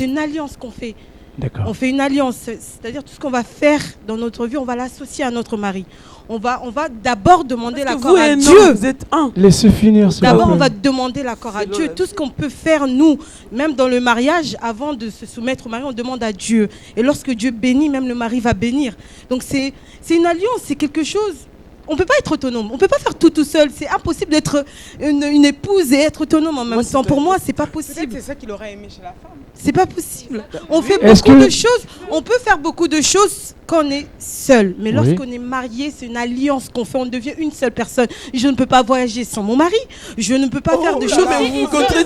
C'est une alliance qu'on fait. D'accord. On fait une alliance, c'est-à-dire tout ce qu'on va faire dans notre vie, on va l'associer à notre mari. On va d'abord demander l'accord à Dieu. Vous êtes un. Laissez finir. D'abord, on va demander l'accord à Dieu. Tout ce qu'on peut faire, nous, même dans le mariage, avant de se soumettre au mari, on demande à Dieu. Et lorsque Dieu bénit, même le mari va bénir. Donc c'est une alliance, c'est quelque chose. On ne peut pas être autonome, on ne peut pas faire tout seul. C'est impossible d'être une épouse et être autonome en même temps. Pour moi, c'est pas possible. C'est ça qu'il aurait aimé chez la femme. C'est pas possible. On fait beaucoup de choses. On peut faire beaucoup de choses quand on est seul. Mais lorsqu'on est marié, c'est une alliance qu'on fait. On devient une seule personne. Je ne peux pas voyager sans mon mari. Je ne peux pas faire de choses.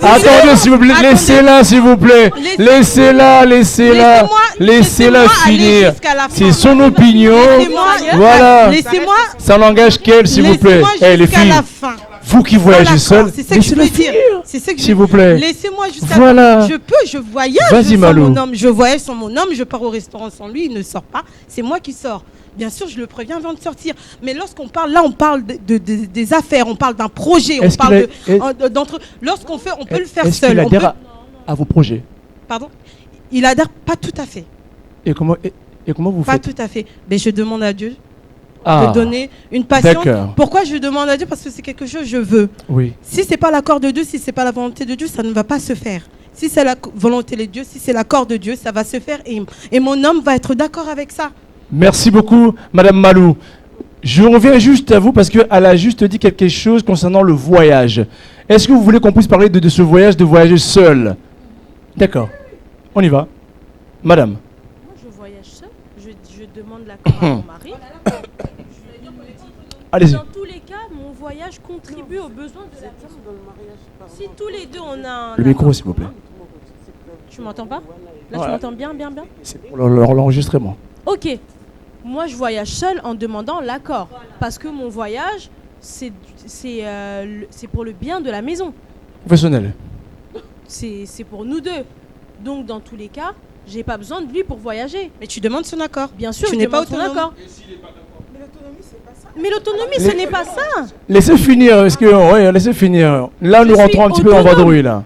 Attendez, s'il vous plaît. Laissez-la, s'il vous plaît. Laissez-la finir. C'est son opinion. Voilà. Laissez-moi. Ça n'engage qu'elle, s'il vous plaît. Les filles. Vous qui voyagez seul, c'est ça que je veux dire. C'est ça que s'il vous plaît. Laissez-moi jusqu'à voilà. Je voyage sans mon homme. Je voyage sans mon homme, je pars au restaurant sans lui, il ne sort pas. C'est moi qui sors. Bien sûr, je le préviens avant de sortir. Mais lorsqu'on parle, là, on parle des affaires, on parle d'un projet, on parle d'entre. Lorsqu'on fait, on peut le faire seul. Il adhère à vos projets. Pardon ? Il adhère pas tout à fait. Et comment vous faites ? Pas tout à fait. Mais je demande à Dieu. De donner une patience. Pourquoi je demande à Dieu ? Parce que c'est quelque chose que je veux. Oui. Si c'est pas l'accord de Dieu, si c'est pas la volonté de Dieu, ça ne va pas se faire. Si c'est la volonté de Dieu, si c'est l'accord de Dieu, ça va se faire et mon homme va être d'accord avec ça. Merci beaucoup, Madame Malou. Je reviens juste à vous parce qu'elle a juste dit quelque chose concernant le voyage. Est-ce que vous voulez qu'on puisse parler de ce voyage, de voyager seul ? D'accord. On y va. Madame. Moi, je voyage seul. Je demande l'accord à mon mari. Allez-y. Dans tous les cas, mon voyage contribue aux besoins de la personne. Si tous les deux on a le micro, s'il vous plaît. Tu m'entends pas ? Là, tu m'entends bien. C'est pour l'enregistrement. Ok. Moi, je voyage seul en demandant l'accord. Parce que mon voyage, c'est pour le bien de la maison. Professionnel. C'est pour nous deux. Donc, dans tous les cas, j'ai pas besoin de lui pour voyager. Mais tu demandes son accord. Bien sûr, tu n'es pas autonome. Accord. Mais l'autonomie, ce n'est pas ça. Laissez finir, laissez finir. Là, nous rentrons un petit peu en vadrouille, là.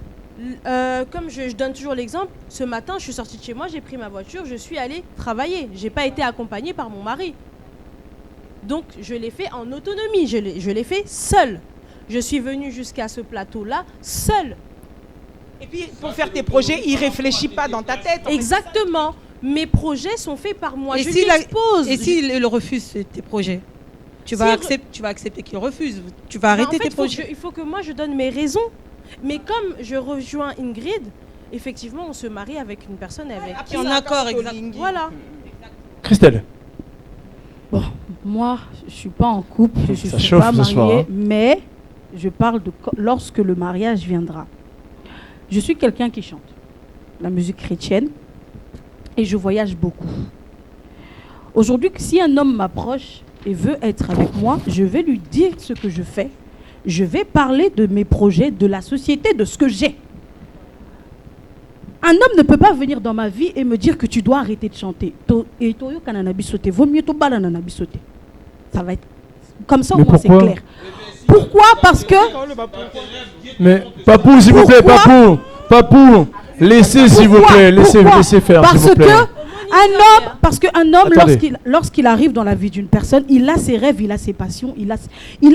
Comme je donne toujours l'exemple, ce matin, je suis sortie de chez moi, j'ai pris ma voiture, je suis allée travailler. Je n'ai pas été accompagnée par mon mari. Donc, je l'ai fait en autonomie, je l'ai fait seule. Je suis venue jusqu'à ce plateau-là, seule. Et puis, pour faire tes projets, il ne réfléchit pas dans ta tête. Exactement. Mes projets sont faits par moi. Et je lui expose. Et s'il refuse tes projets ? Tu vas accepter qu'il refuse. Tu vas arrêter tes projets. Il faut que moi, je donne mes raisons. Mais comme je rejoins Ingrid, effectivement, on se marie avec une personne avec qui est en accord. Voilà. Christelle. Bon, moi, je ne suis pas en couple, je ne suis pas mariée, mais je parle de lorsque le mariage viendra. Je suis quelqu'un qui chante la musique chrétienne et je voyage beaucoup. Aujourd'hui, si un homme m'approche et veut être avec moi, je vais lui dire ce que je fais. Je vais parler de mes projets, de la société, de ce que j'ai. Un homme ne peut pas venir dans ma vie et me dire que tu dois arrêter de chanter. Vaut mieux sauter. Ça va être comme ça, au moins c'est clair. Pourquoi ? Parce que... Mais Papou, s'il vous plaît, Papou, laissez s'il vous plaît, laissez faire s'il vous plaît. Parce qu'un homme, lorsqu'il arrive dans la vie d'une personne, il a ses rêves, il a ses passions, il a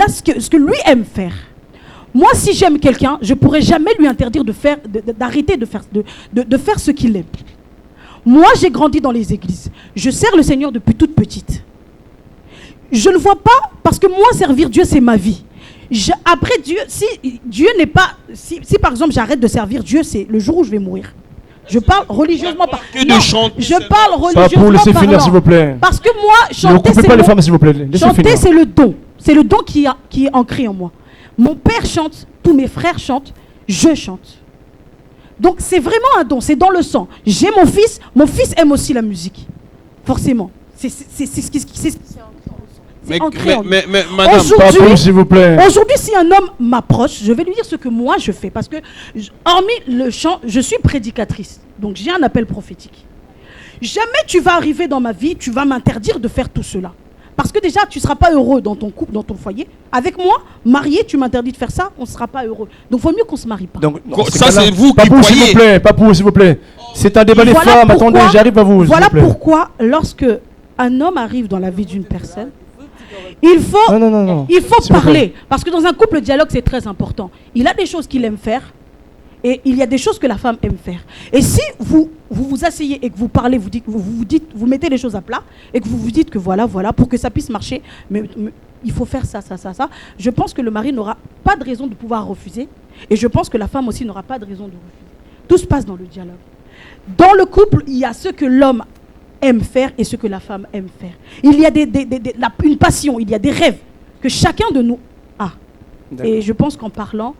ce que lui aime faire. Moi, si j'aime quelqu'un, je ne pourrais jamais lui interdire d'arrêter de faire ce qu'il aime. Moi, j'ai grandi dans les églises. Je sers le Seigneur depuis toute petite. Je ne vois pas, parce que moi, servir Dieu, c'est ma vie. Après Dieu, si Dieu n'est pas... Si par exemple, j'arrête de servir Dieu, c'est le jour où je vais mourir. Je parle religieusement pas. Je parle religieusement laissez finir s'il vous plaît. Parce que moi, chanter, c'est le don. C'est le don qui est ancré en moi. Mon père chante, tous mes frères chantent, je chante. Donc c'est vraiment un don, c'est dans le sang. J'ai mon fils aime aussi la musique. Forcément. C'est ancré en lui. Mais madame, Papou, s'il vous plaît. Aujourd'hui, si un homme m'approche, je vais lui dire ce que moi je fais. Parce que, hormis le chant, je suis prédicatrice. Donc j'ai un appel prophétique. Jamais tu vas arriver dans ma vie, tu vas m'interdire de faire tout cela. Parce que déjà, tu ne seras pas heureux dans ton couple, dans ton foyer. Avec moi, marié, tu m'interdis de faire ça, on ne sera pas heureux. Donc, il vaut mieux qu'on ne se marie pas. Donc, Ça, c'est vous qui Papou, s'il vous croyez. plaît, Papou, s'il vous plaît. C'est un débat des Voilà femmes. pourquoi- Attendez, j'arrive à vous. s'il Voilà vous plaît. pourquoi, lorsque un homme arrive dans la vie d'une personne, il faut, Non. il faut S'il vous plaît. parler. Parce que dans un couple, le dialogue, c'est très important. Il a des choses qu'il aime faire et il y a des choses que la femme aime faire. Et si vous vous asseyez et que vous parlez, vous mettez les choses à plat et que vous vous dites que voilà, pour que ça puisse marcher, mais il faut faire ça. Je pense que le mari n'aura pas de raison de pouvoir refuser et je pense que la femme aussi n'aura pas de raison de refuser. Tout se passe dans le dialogue. Dans le couple, il y a ce que l'homme aime faire et ce que la femme aime faire. Il y a une passion, il y a des rêves que chacun de nous a. Et je pense qu'en parlant,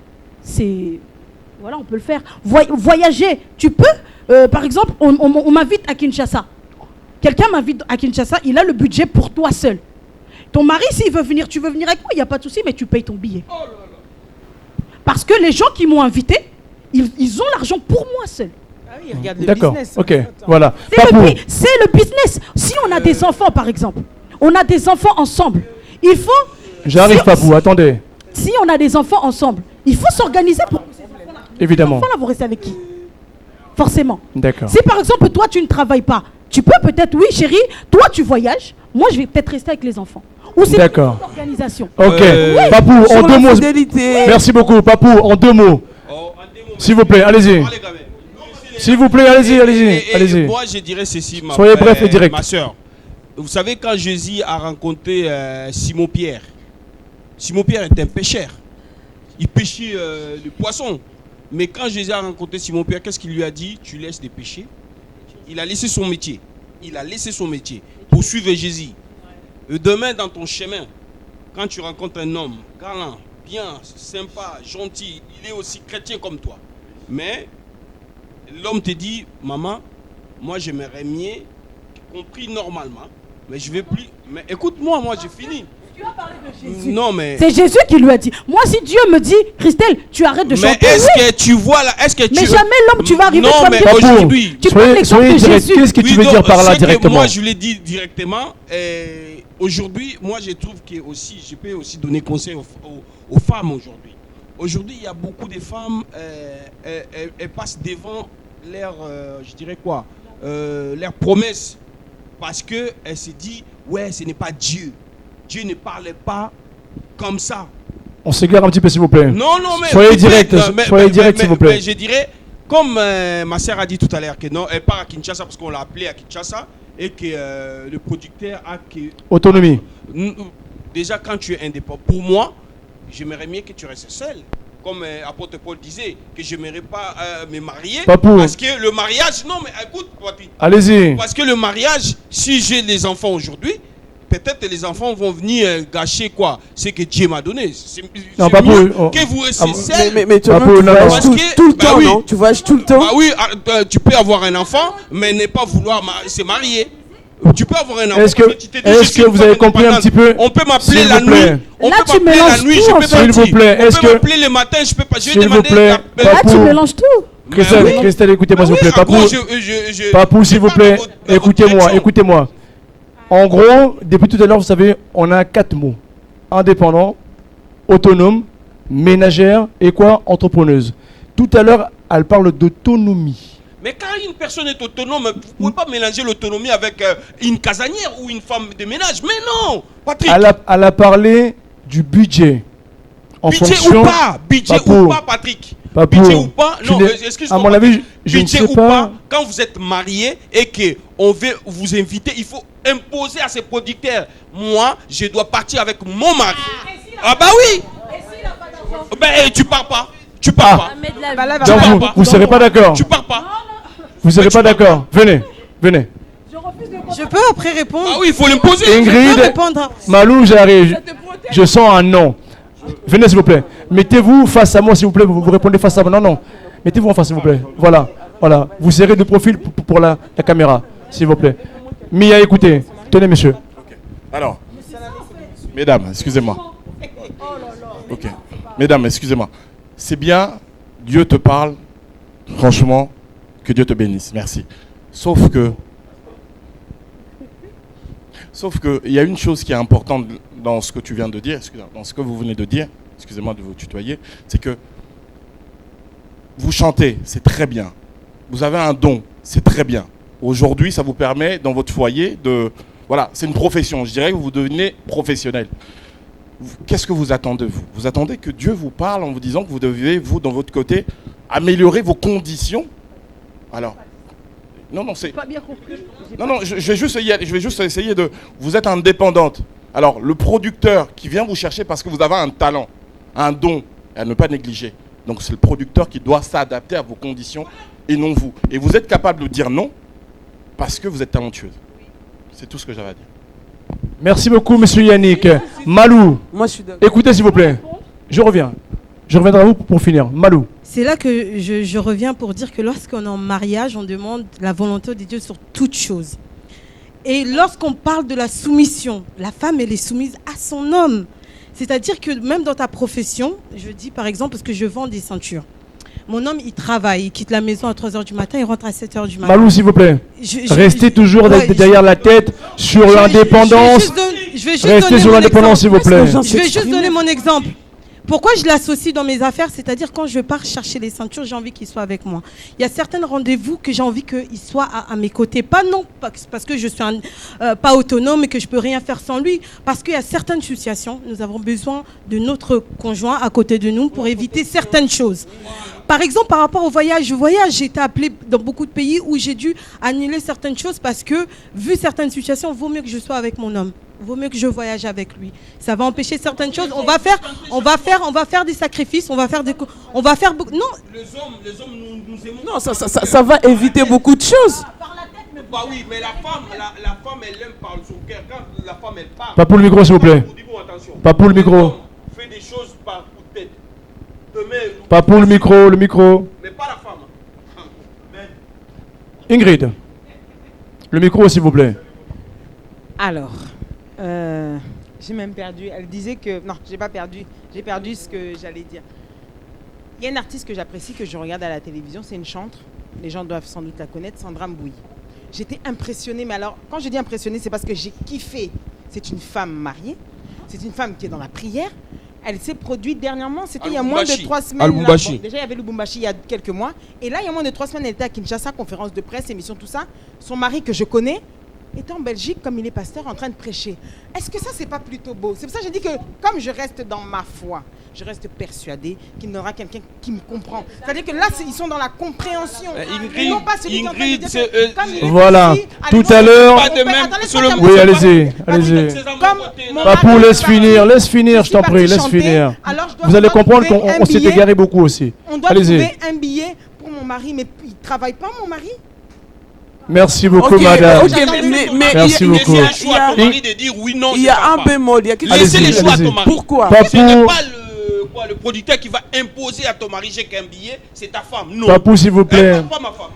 on peut le faire. Voyager, tu peux, par exemple, on m'invite à Kinshasa. Quelqu'un m'invite à Kinshasa, il a le budget pour toi seul. Ton mari, s'il veut venir, tu veux venir avec moi, il n'y a pas de souci, mais tu payes ton billet. Parce que les gens qui m'ont invité, ils ont l'argent pour moi seul. Ah oui, regarde le D'accord, business. ok, voilà. C'est Papou, le business. Si on a des enfants, par exemple, on a des enfants ensemble, il faut... j'arrive, si- Papou, attendez. Si on a des enfants ensemble, il faut s'organiser pour que ces Évidemment. enfants-là vont rester avec qui? Forcément. D'accord. Si par exemple, toi, tu ne travailles pas, tu peux peut-être, oui, chérie, toi, tu voyages, moi, je vais peut-être rester avec les enfants. Ou c'est D'accord. une organisation. Ok, Oui. Papou, en Sur deux la mots. fidélité. Merci beaucoup, Papou, en deux mots. S'il vous plaît, allez-y. S'il vous plaît, allez-y, allez-y. Moi, je dirais ceci, Soyez bref et direct. ma soeur. Vous savez, quand Jésus a rencontré Simon-Pierre, Simon-Pierre était un pêcheur. Il pêchait le poisson. Mais quand Jésus a rencontré Simon-Pierre, qu'est-ce qu'il lui a dit? Tu laisses des péchés. Il a laissé son métier. Pour suivre Jésus. Et demain, dans ton chemin, quand tu rencontres un homme galant, bien, sympa, gentil, il est aussi chrétien comme toi. Mais l'homme te dit, maman, moi j'aimerais mieux, compris normalement, mais je vais plus. Mais écoute-moi, moi j'ai fini. Tu as parlé de Jésus. Non mais. C'est Jésus qui lui a dit. Moi, si Dieu me dit, Christelle, tu arrêtes de Mais chanter. est-ce oui. que tu vois là, est-ce que tu. Mais jamais l'homme, tu vas arriver Non comme mais Dieu. aujourd'hui. Tu prends l'exemple Soyez de direct. Jésus. Qu'est-ce que tu Oui, veux donc, dire par là ce que directement? Moi je l'ai dit directement. Aujourd'hui, moi je trouve que aussi, je peux aussi donner conseil aux femmes aujourd'hui. Aujourd'hui, il y a beaucoup de femmes, elles passent devant leur, je dirais quoi, leurs promesses. Parce qu'elles se disent, ouais, ce n'est pas Dieu. Dieu ne parle pas comme ça. On s'égare un petit peu, s'il vous plaît. Non, mais... Soyez direct, s'il vous plaît. Je dirais, comme ma sœur a dit tout à l'heure, que non, elle part à Kinshasa parce qu'on l'a appelée à Kinshasa et que le producteur a que... Autonomie. Déjà, quand tu es indépendant, pour moi, j'aimerais mieux que tu restes seul. Comme apôtre Paul disait, que je n'aimerais pas me marier. Papou. Parce que le mariage... Non, mais écoute, Papi. Allez-y. Parce que le mariage, si j'ai des enfants aujourd'hui, peut-être que les enfants vont venir gâcher quoi? Ce que Dieu m'a donné. Non, Papou, mieux oh. que vous restez seul. Mais toi, Papou, tu non, voyages parce tout, que- tout le bah temps, oui. non? Tu voyages tout le temps. Bah oui, tu peux avoir un enfant, mais ne pas vouloir se marier. Tu peux avoir un enfant. Est-ce que- mais tu te dis, est-ce je suis que une vous femme avez compris un indépendante. petit peu? On peut m'appeler S'il la vous plaît. nuit. On Là, peut tu m'appeler la mélanges nuit, tout, je en peux fait. pas S'il vous plaît, On est-ce peut que- m'appeler le matin, je peux pas. Je vais S'il vous demander plaît, Là, Papou. tu mélanges tout. Christelle, oui. Christelle, écoutez-moi, s'il vous plaît. Oui, en Papou, gros, je- Papou, s'il vous je plaît, parle à votre écoutez-moi, direction. écoutez-moi. En gros, depuis tout à l'heure, vous savez, on a 4 mots. Indépendant, autonome, ménagère et quoi? Entrepreneuse. Tout à l'heure, elle parle d'autonomie. Mais quand une personne est autonome, vous ne pouvez pas mélanger l'autonomie avec une casanière ou une femme de ménage. Mais non, Patrick. Elle a parlé du budget. En Budget fonction... ou pas, budget Papou. ou pas, Patrick. Papou, Budget ou pas, tu non, n'es- excuse-moi. à mon avis, je ne budget sais ou pas. quand vous êtes marié et que on veut vous inviter, il faut imposer à ces producteurs. Moi, je dois partir avec mon mari. Ah bah oui. Ben tu pars pas. Tu pars pas. Jamais de la Bah là, vie. va- Donc pars vous pas. ne serez pas d'accord. Tu pars pas. Vous ne serez Mais tu pas pars d'accord. Venez, venez. Je peux après répondre? Ah oui, il faut l'imposer. Je peux Ingrid, répondre. Malou, j'arrive. Je sens un non. Venez, s'il vous plaît. Mettez-vous face à moi, s'il vous plaît. Vous répondez face à moi. Non, non. Mettez-vous en face, s'il vous plaît. Voilà. Voilà. Vous serrez de profil pour la caméra, s'il vous plaît. Mia, écoutez. Tenez, monsieur. Alors, mesdames, excusez-moi. Ok. Mesdames, excusez-moi. C'est bien, Dieu te parle. Franchement, que Dieu te bénisse. Merci. Sauf Sauf qu'il y a une chose qui est importante dans ce que tu viens de dire, dans ce que vous venez de dire, excusez-moi de vous tutoyer, c'est que vous chantez, c'est très bien. Vous avez un don, c'est très bien. Aujourd'hui, ça vous permet, dans votre foyer, de... Voilà, c'est une profession. Je dirais que vous devenez professionnel. Qu'est-ce que vous attendez, vous? Vous attendez que Dieu vous parle en vous disant que vous devez, vous, dans votre côté, améliorer vos conditions? Alors, non, c'est... Pas bien compris. Non, je vais juste essayer de... Vous êtes indépendante. Alors, le producteur qui vient vous chercher parce que vous avez un talent, un don, à ne pas négliger. Donc, c'est le producteur qui doit s'adapter à vos conditions et non vous. Et vous êtes capable de dire non parce que vous êtes talentueuse. C'est tout ce que j'avais à dire. Merci beaucoup, monsieur Yannick. Malou, Moi, je suis d'accord. écoutez s'il vous plaît. Je reviens. Je reviendrai à vous pour finir. Malou. C'est là que je reviens pour dire que lorsqu'on est en mariage, on demande la volonté de Dieu sur toute chose. Et lorsqu'on parle de la soumission, la femme, elle est soumise à son homme. C'est-à-dire que même dans ta profession, je dis par exemple, parce que je vends des ceintures. Mon homme, il travaille, il quitte la maison à 3h du matin, il rentre à 7h du matin. Malou, s'il vous plaît. Restez toujours derrière la tête sur l'indépendance. Restez sur l'indépendance, s'il vous plaît. Je vais juste donner mon exemple. Pourquoi je l'associe dans mes affaires? C'est-à-dire quand je pars chercher les ceintures, j'ai envie qu'il soit avec moi. Il y a certains rendez-vous que j'ai envie qu'il soit à mes côtés. Pas non parce que je suis pas autonome et que je peux rien faire sans lui. Parce qu'il y a certaines situations, nous avons besoin de notre conjoint à côté de nous pour éviter certaines choses. Par exemple, par rapport au voyage, j'ai été appelée dans beaucoup de pays où j'ai dû annuler certaines choses parce que, vu certaines situations, il vaut mieux que je sois avec mon homme. Il vaut mieux que je voyage avec lui. Ça va empêcher certaines choses. On va faire des sacrifices. Non. Les hommes, nous aimons. Non, ça va éviter beaucoup de choses. Bah oui, mais la femme, elle aime par son cœur. Quand la femme, elle parle. Pas pour le micro, s'il vous plaît. Pas pour le micro. Fait des choses par coup de tête. Pas pour le micro. Mais pas la femme. Ingrid. Le micro, s'il vous plaît. Alors, j'ai même perdu. Elle disait que... Non, j'ai pas perdu. J'ai perdu ce que j'allais dire. Il y a une artiste que j'apprécie, que je regarde à la télévision. C'est une chanteuse. Les gens doivent sans doute la connaître, Sandra Mbouille. J'étais impressionnée. Mais alors, quand je dis impressionnée, c'est parce que j'ai kiffé. C'est une femme mariée. C'est une femme qui est dans la prière. Elle s'est produite dernièrement, c'était il y a moins de 3 semaines. Bon, déjà, il y avait le Lubumbashi il y a quelques mois. Et là, il y a moins de 3 semaines, elle était à Kinshasa, conférence de presse, émission, tout ça. Son mari, que je connais, était en Belgique, comme il est pasteur, en train de prêcher. Est-ce que ça, c'est pas plutôt beau? C'est pour ça que je dis que, comme je reste dans ma foi, je reste persuadée qu'il y aura quelqu'un qui me comprend. C'est-à-dire que là, ils sont dans la compréhension. Ingrid, non pas celui Ingrid, qui est en train de dire que, comme voilà. ici, Tout à l'heure. Oui, allez-y. Papou, laisse finir, je t'en prie, laisse finir. Vous allez comprendre qu'on s'est égaré beaucoup aussi. On doit trouver un billet pour mon mari, mais il ne travaille pas, mon mari. Merci beaucoup, madame. Mais merci beaucoup. Il y a un choix à ton mari de dire oui, non. Il y a un bémol. Laissez les choix à ton mari. Pourquoi? Ce n'est pas le producteur qui va imposer à ton mari j'ai qu'un billet, c'est ta femme. Non. Papou, s'il vous plaît. Pas ma femme.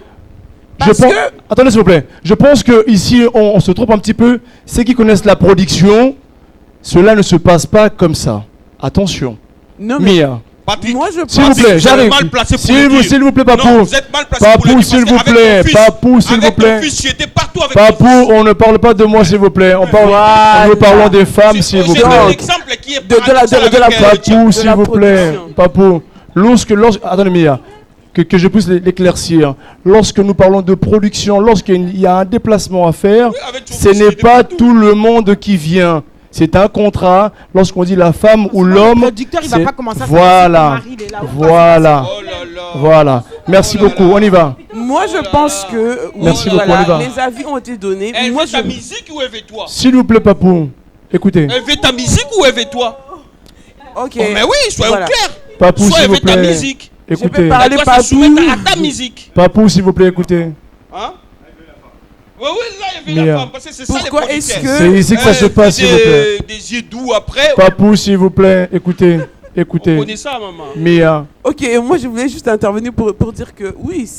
Attendez, s'il vous plaît. Je pense qu'ici, on se trompe un petit peu. Ceux qui connaissent la production, cela ne se passe pas comme ça. Attention. Non, mais Mia. Patrick, moi je pense s'il vous plaît, j'arrive. S'il vous plaît, Papou. Non, vous êtes mal placé Papou, s'il vous plaît. Papou, s'il vous plaît. J'étais partout avec Papou, on ne parle pas de moi, s'il vous plaît. Nous parlons des femmes, s'il vous plaît. L'exemple qui est de la Papou, s'il vous plaît. Papou, attendez, Mia, que je puisse l'éclaircir. Lorsque nous parlons de production, lorsqu'il y a un déplacement à faire, ce n'est pas tout le monde qui vient. C'est un contrat. Lorsqu'on dit la femme ou l'homme, le producteur, il va pas commencer à voilà, voilà, voilà. Merci beaucoup. On y va. Moi, je pense que merci beaucoup. On y va. Les avis ont été donnés. Elle veut ta musique ou elle veut toi? S'il vous plaît, Papou, écoutez. Elle veut ta musique ou elle veut toi? Ok. Oh, mais oui, soyons clairs. Papou, soit s'il elle vous veut ta plaît. musique. Écoutez. Je peux parler elle doit se soumettre à ta musique. Papou, s'il vous plaît, écoutez. Hein? Oui, là, il veut la femme, parce que c'est ça les pourquoi est-ce que... C'est ici que ça se passe, s'il vous plaît. Des yeux doux après. Papou, s'il vous plaît, écoutez. On connaît ça, maman. Mia. Ok, moi je voulais juste intervenir pour dire que oui,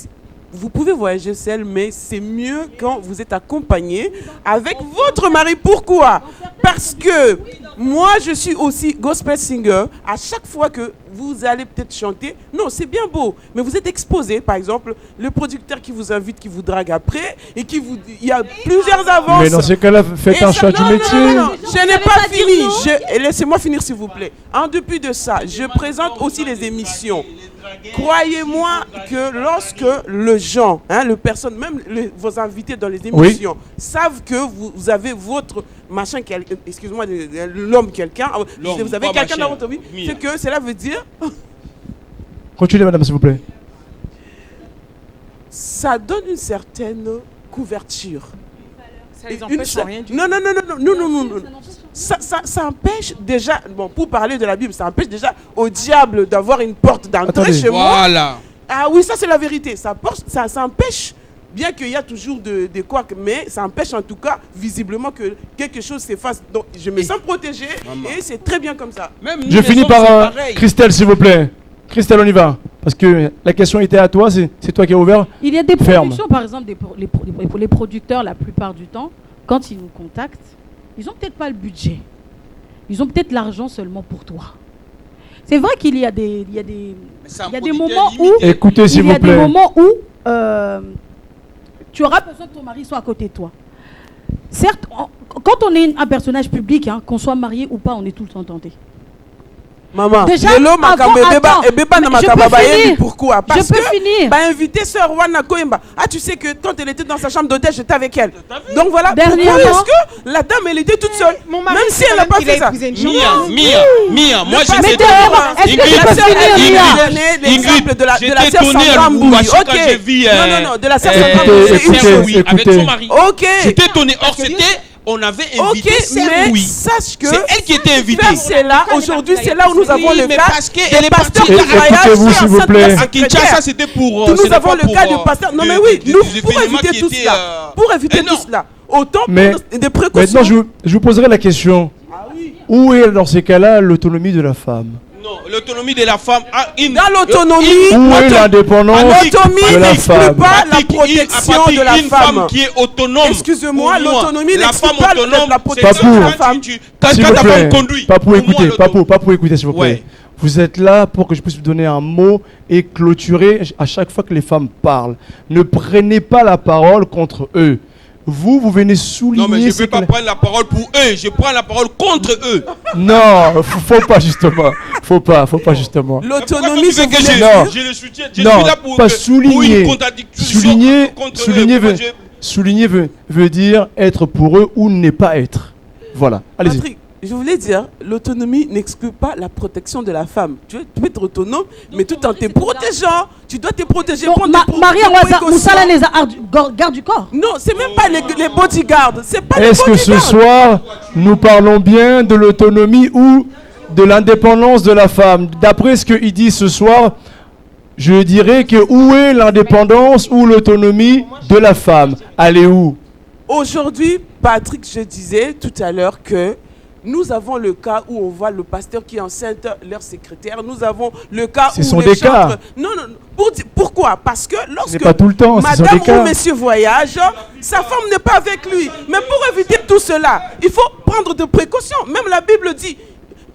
vous pouvez voyager seul, mais c'est mieux quand vous êtes accompagné avec votre mari. Pourquoi? Parce que moi, je suis aussi gospel singer. À chaque fois que vous allez peut-être chanter, non, c'est bien beau, mais vous êtes exposé. Par exemple, le producteur qui vous invite, qui vous drague après, et qui vous, il y a plusieurs avances. Mais dans ces cas-là, faites un choix du métier. Non, je n'ai pas fini. Laissez-moi finir, s'il vous plaît. En dépit de ça, je présente aussi les émissions. Croyez-moi que lorsque le gens, le personne, même vos invités dans les émissions, savent que vous avez votre machin, excuse-moi, l'homme quelqu'un, vous avez quelqu'un dans votre vie, c'est que cela veut dire... Continuez, madame, s'il vous plaît. Ça donne une certaine couverture. Ça les empêche rien du tout. Non. Ça empêche déjà, bon, pour parler de la Bible, ça empêche déjà au diable d'avoir une porte d'entrée chez moi. Voilà. Ah oui, ça c'est la vérité. Ça empêche, bien qu'il y a toujours des couacs, mais ça empêche en tout cas visiblement que quelque chose s'efface. Donc je me sens protégé et c'est très bien comme ça. Même Je finis par Christelle, s'il vous plaît. Christelle, on y va. Parce que la question était à toi, c'est toi qui as ouvert. Il y a des productions, par exemple, les producteurs, la plupart du temps, quand ils nous contactent, ils n'ont peut-être pas le budget. Ils ont peut-être l'argent seulement pour toi. C'est vrai qu'il y a des moments où... Écoutez, s'il vous plaît. Il y a des moments où tu auras besoin que ton mari soit à côté de toi. Certes, quand on est un personnage public, qu'on soit marié ou pas, on est tout le temps tenté. Maman, déjà, pourquoi? Parce je peux finir. Invité sœur Wana Koemba. Ah, tu sais que quand elle était dans sa chambre d'hôtel, j'étais avec elle. Donc voilà, dernièrement, parce que la dame, elle était toute seule. Mon mari, même si elle n'a pas fait ça. Mia, moi j'étais l'exemple de la sœur Sandra Mbouy. Ok. Non, de la sœur Sandra Mbouy. Avec son mari. Ok. J'étais étonné. Or, on avait invité mais sache que c'est elle qui était invitée. C'est là, aujourd'hui, c'est là où nous avons le cas des pasteurs qui écoutez-vous, s'il vous plaît. À Kinshasa, c'était pour... Nous avons le cas de pasteurs. Non mais oui, pour éviter tout cela. Pour éviter tout cela. Autant des précautions. Maintenant, je vous poserai la question. Où est, dans ces cas-là, l'autonomie de la femme? Non, l'autonomie de la femme... Dans l'autonomie... Où est l'indépendance de la femme? Pas la protection de la femme. Une femme qui est autonome... Excusez-moi, l'autonomie n'exclut pas la protection de la femme. Quand ta femme conduit... Papou, écoutez, s'il vous plaît. Vous êtes là pour que je puisse vous donner un mot et clôturer à chaque fois que les femmes parlent. Ne prenez pas la parole contre eux. Vous venez souligner... Non, mais je ne vais pas prendre la parole pour eux. Je prends la parole contre eux. Non, faut pas justement. Faut pas justement. L'autonomie, c'est que je le soutiens. Je suis là pour pas souligner. Souligner Souligner veut dire être pour eux ou ne pas être. Voilà, allez-y. Patrick, je voulais dire, l'autonomie n'exclut pas la protection de la femme. Tu peux être autonome, mais tout en te protégeant. Tu dois te protéger. Maria Moussala les garde du corps. Non, c'est même pas les bodyguards. Est-ce que ce soir, nous parlons bien de l'autonomie ou de l'indépendance de la femme? D'après ce qu'il dit ce soir, je dirais que où est l'indépendance ou l'autonomie de la femme? Allez où? Aujourd'hui, Patrick, je disais tout à l'heure que nous avons le cas où on voit le pasteur qui est enceinte, leur secrétaire. Nous avons le cas où sont des cas. Non. Pourquoi? Parce que lorsque pas tout le temps, madame ou monsieur voyage, sa femme n'est pas avec lui. Mais pour éviter tout cela, il faut prendre des précautions. Même la Bible dit,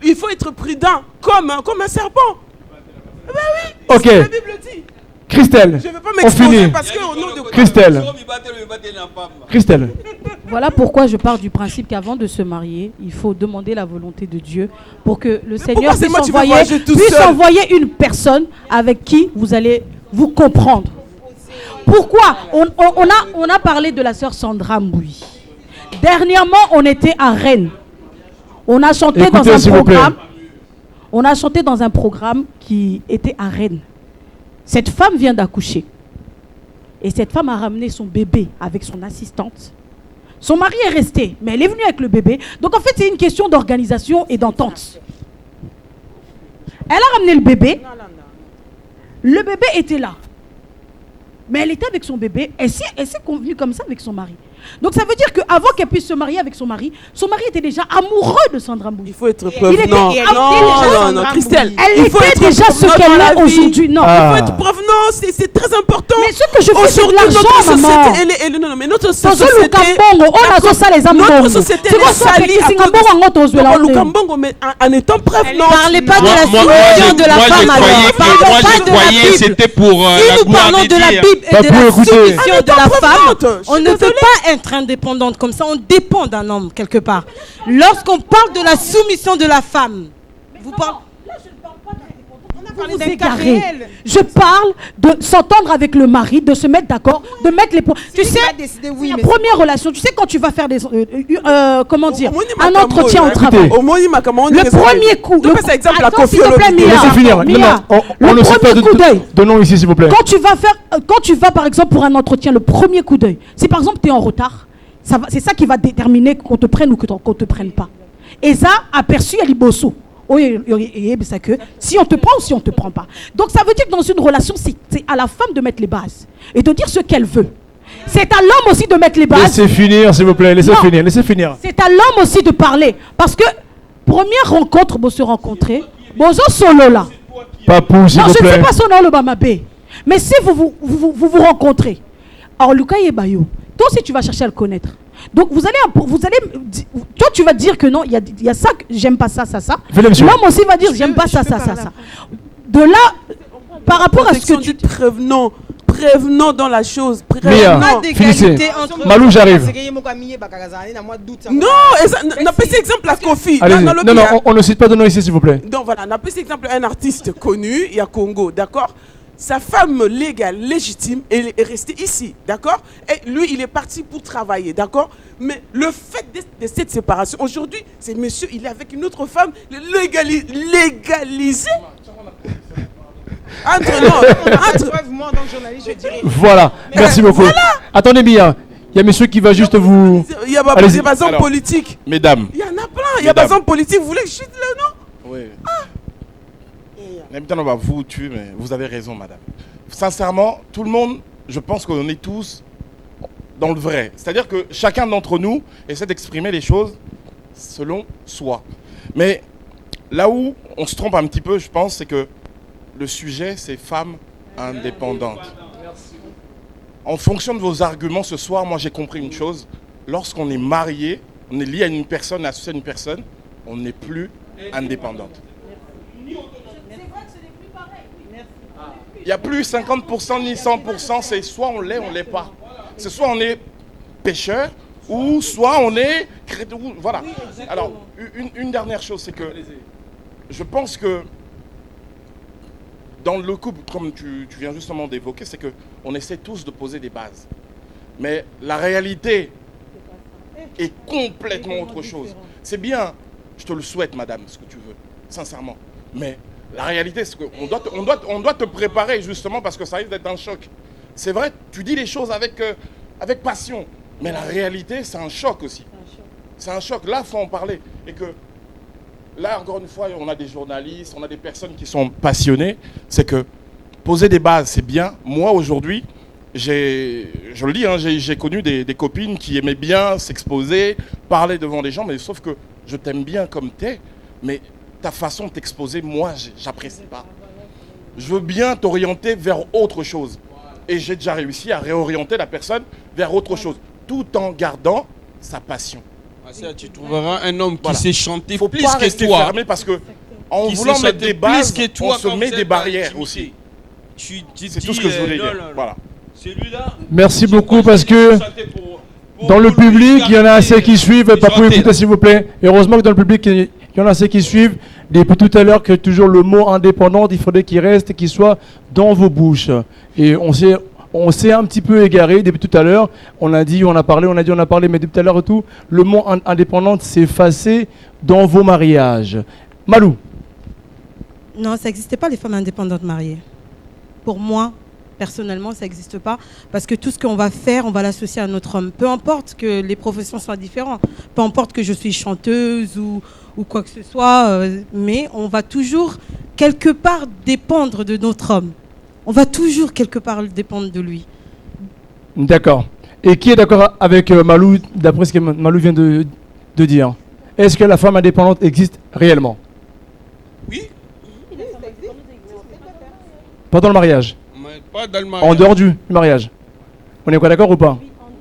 il faut être prudent comme un serpent. Ben oui, ok. la Bible dit. Christelle, je veux pas m'exposer parce que au nom de Christelle. Voilà pourquoi je pars du principe qu'avant de se marier, il faut demander la volonté de Dieu pour que le Seigneur puisse envoyer une personne avec qui vous allez vous comprendre. Pourquoi on a parlé de la sœur Sandra Mbouy. Dernièrement, on était à Rennes. On a chanté dans un programme. On a chanté dans un programme qui était à Rennes. Cette femme vient d'accoucher. Et cette femme a ramené son bébé avec son assistante. Son mari est resté, mais elle est venue avec le bébé. Donc en fait, c'est une question d'organisation et d'entente. Elle a ramené le bébé. Le bébé était là. Mais elle était avec son bébé. Elle s'est convenue comme ça avec son mari. Donc ça veut dire qu'avant qu'elle puisse se marier avec son mari était déjà amoureux de Sandra Mbouy. Il faut être prévenant. Non, Christelle. Elle était déjà ce qu'elle est aujourd'hui. Non. Il faut être prévenant, c'est très important. Mais ce que je fais, c'est de l'argent, maman. Non, mais notre société... Notre société est salie à Lukambongo, mais en étant prévenant. Ne parlez pas de la soumission de la femme, alors. Parlons pas de la Bible. C'était pour Si nous parlons de la Bible et de la soumission de la femme, on ne peut pas être indépendante comme ça. On dépend d'un homme, quelque part. Lorsqu'on parle de la soumission de la femme, vous parlez... Vous égarez. Je parle de s'entendre avec le mari, de se mettre d'accord, de mettre les points. Tu sais, la première relation, tu sais quand tu vas faire des comment dire, un entretien au travail. Le premier coup, attends, s'il te plaît, Mia, on ne sait pas de nom ici, s'il vous plaît. Quand tu vas par exemple pour un entretien, le premier coup d'œil, si par exemple tu es en retard, c'est ça qui va déterminer qu'on te prenne ou qu'on te prenne pas. Et ça, aperçu à l'Ibosso. Si on te prend ou si on te prend pas. Donc ça veut dire que dans une relation, c'est à la femme de mettre les bases et de dire ce qu'elle veut. C'est à l'homme aussi de mettre les bases. Laissez finir, s'il vous plaît. Laissez finir. C'est à l'homme aussi de parler. Parce que première rencontre, vous se rencontrer. Bozo solo là. Papou, s'il vous plaît. Non, je ne sais pas son nom le Bamabé. Mais si vous rencontrez. Alors Lucas Yebayo, toi aussi tu vas chercher à le connaître. Donc vous allez, toi tu vas dire que non, il y a ça, j'aime pas ça. L'homme aussi va dire j'aime pas ça. De là, par rapport à ce que tu dis, prévenant dans la chose. Mia, finissez. Malou, j'arrive. Non, on a pris cet exemple à Kofi. Non, on ne cite pas de nom ici, s'il vous plaît. Donc voilà, on a pris cet exemple un artiste connu, il y a Congo, d'accord. Sa femme légale, légitime, elle est restée ici, d'accord? Et lui, il est parti pour travailler, d'accord? Mais le fait de cette séparation, aujourd'hui, c'est monsieur, il est avec une autre femme, légalisé. Voilà, merci beaucoup. Voilà. Attendez bien, il y a monsieur qui va juste vous... Il y a pas besoin politique. Mesdames. Il y en a plein, il y a pas besoin politique. Vous voulez que je chute là, non? Oui. On va vous tuer, mais vous avez raison, madame. Sincèrement, tout le monde, je pense qu'on est tous dans le vrai. C'est-à-dire que chacun d'entre nous essaie d'exprimer les choses selon soi. Mais là où on se trompe un petit peu, je pense, c'est que le sujet, c'est femmes indépendantes. En fonction de vos arguments ce soir, moi j'ai compris une chose. Lorsqu'on est marié, on est lié à une personne, associé à une personne, on n'est plus indépendante. Il n'y a plus 50% ni 100%, c'est soit on l'est, on ne l'est pas. C'est soit on est pécheur, ou soit on est chrétien. Voilà. Alors, une dernière chose, c'est que je pense que dans le couple, comme tu viens justement d'évoquer, c'est qu'on essaie tous de poser des bases. Mais la réalité est complètement autre chose. C'est bien, je te le souhaite, madame, ce que tu veux, sincèrement. Mais la réalité, c'est qu'on doit te préparer justement parce que ça risque d'être un choc. C'est vrai, tu dis les choses avec passion, mais la réalité, c'est un choc aussi. C'est un choc. Là, il faut en parler. Et que là, encore une fois, on a des journalistes, on a des personnes qui sont passionnées. C'est que poser des bases, c'est bien. Moi, aujourd'hui, je le dis, hein, j'ai connu des copines qui aimaient bien s'exposer, parler devant les gens, mais sauf que je t'aime bien comme t'es, mais ta façon de t'exposer, moi, j'apprécie pas. Je veux bien t'orienter vers autre chose. Et j'ai déjà réussi à réorienter la personne vers autre chose, tout en gardant sa passion. Tu trouveras un homme qui sait chanter faut plus pas que rester toi. Fermé parce que en voulant mettre des bases, on se met des barrières aussi. C'est tout ce que je voulais dire. Voilà. Merci beaucoup parce que dans le public, il y en a assez qui suivent. Papou, écoutez s'il vous plaît. Et heureusement que dans le public, il y en a assez qui suivent. Depuis tout à l'heure que toujours le mot indépendante, il faudrait qu'il reste et qu'il soit dans vos bouches. Et on s'est un petit peu égaré depuis tout à l'heure. On a dit, on a parlé, mais depuis tout à l'heure et tout, le mot indépendante s'est effacé dans vos mariages. Malou. Non, ça n'existait pas les femmes indépendantes mariées. Pour moi, personnellement, ça n'existe pas. Parce que tout ce qu'on va faire, on va l'associer à notre homme. Peu importe que les professions soient différentes. Peu importe que je suis chanteuse ou quoi que ce soit. Mais on va toujours, quelque part, dépendre de notre homme. On va toujours, quelque part, dépendre de lui. D'accord. Et qui est d'accord avec Malou, d'après ce que Malou vient de dire? Est-ce que la femme indépendante existe réellement? Oui. Pas dans le mariage? Mais pas dans le mariage. En dehors du mariage? On est quoi, d'accord ou pas?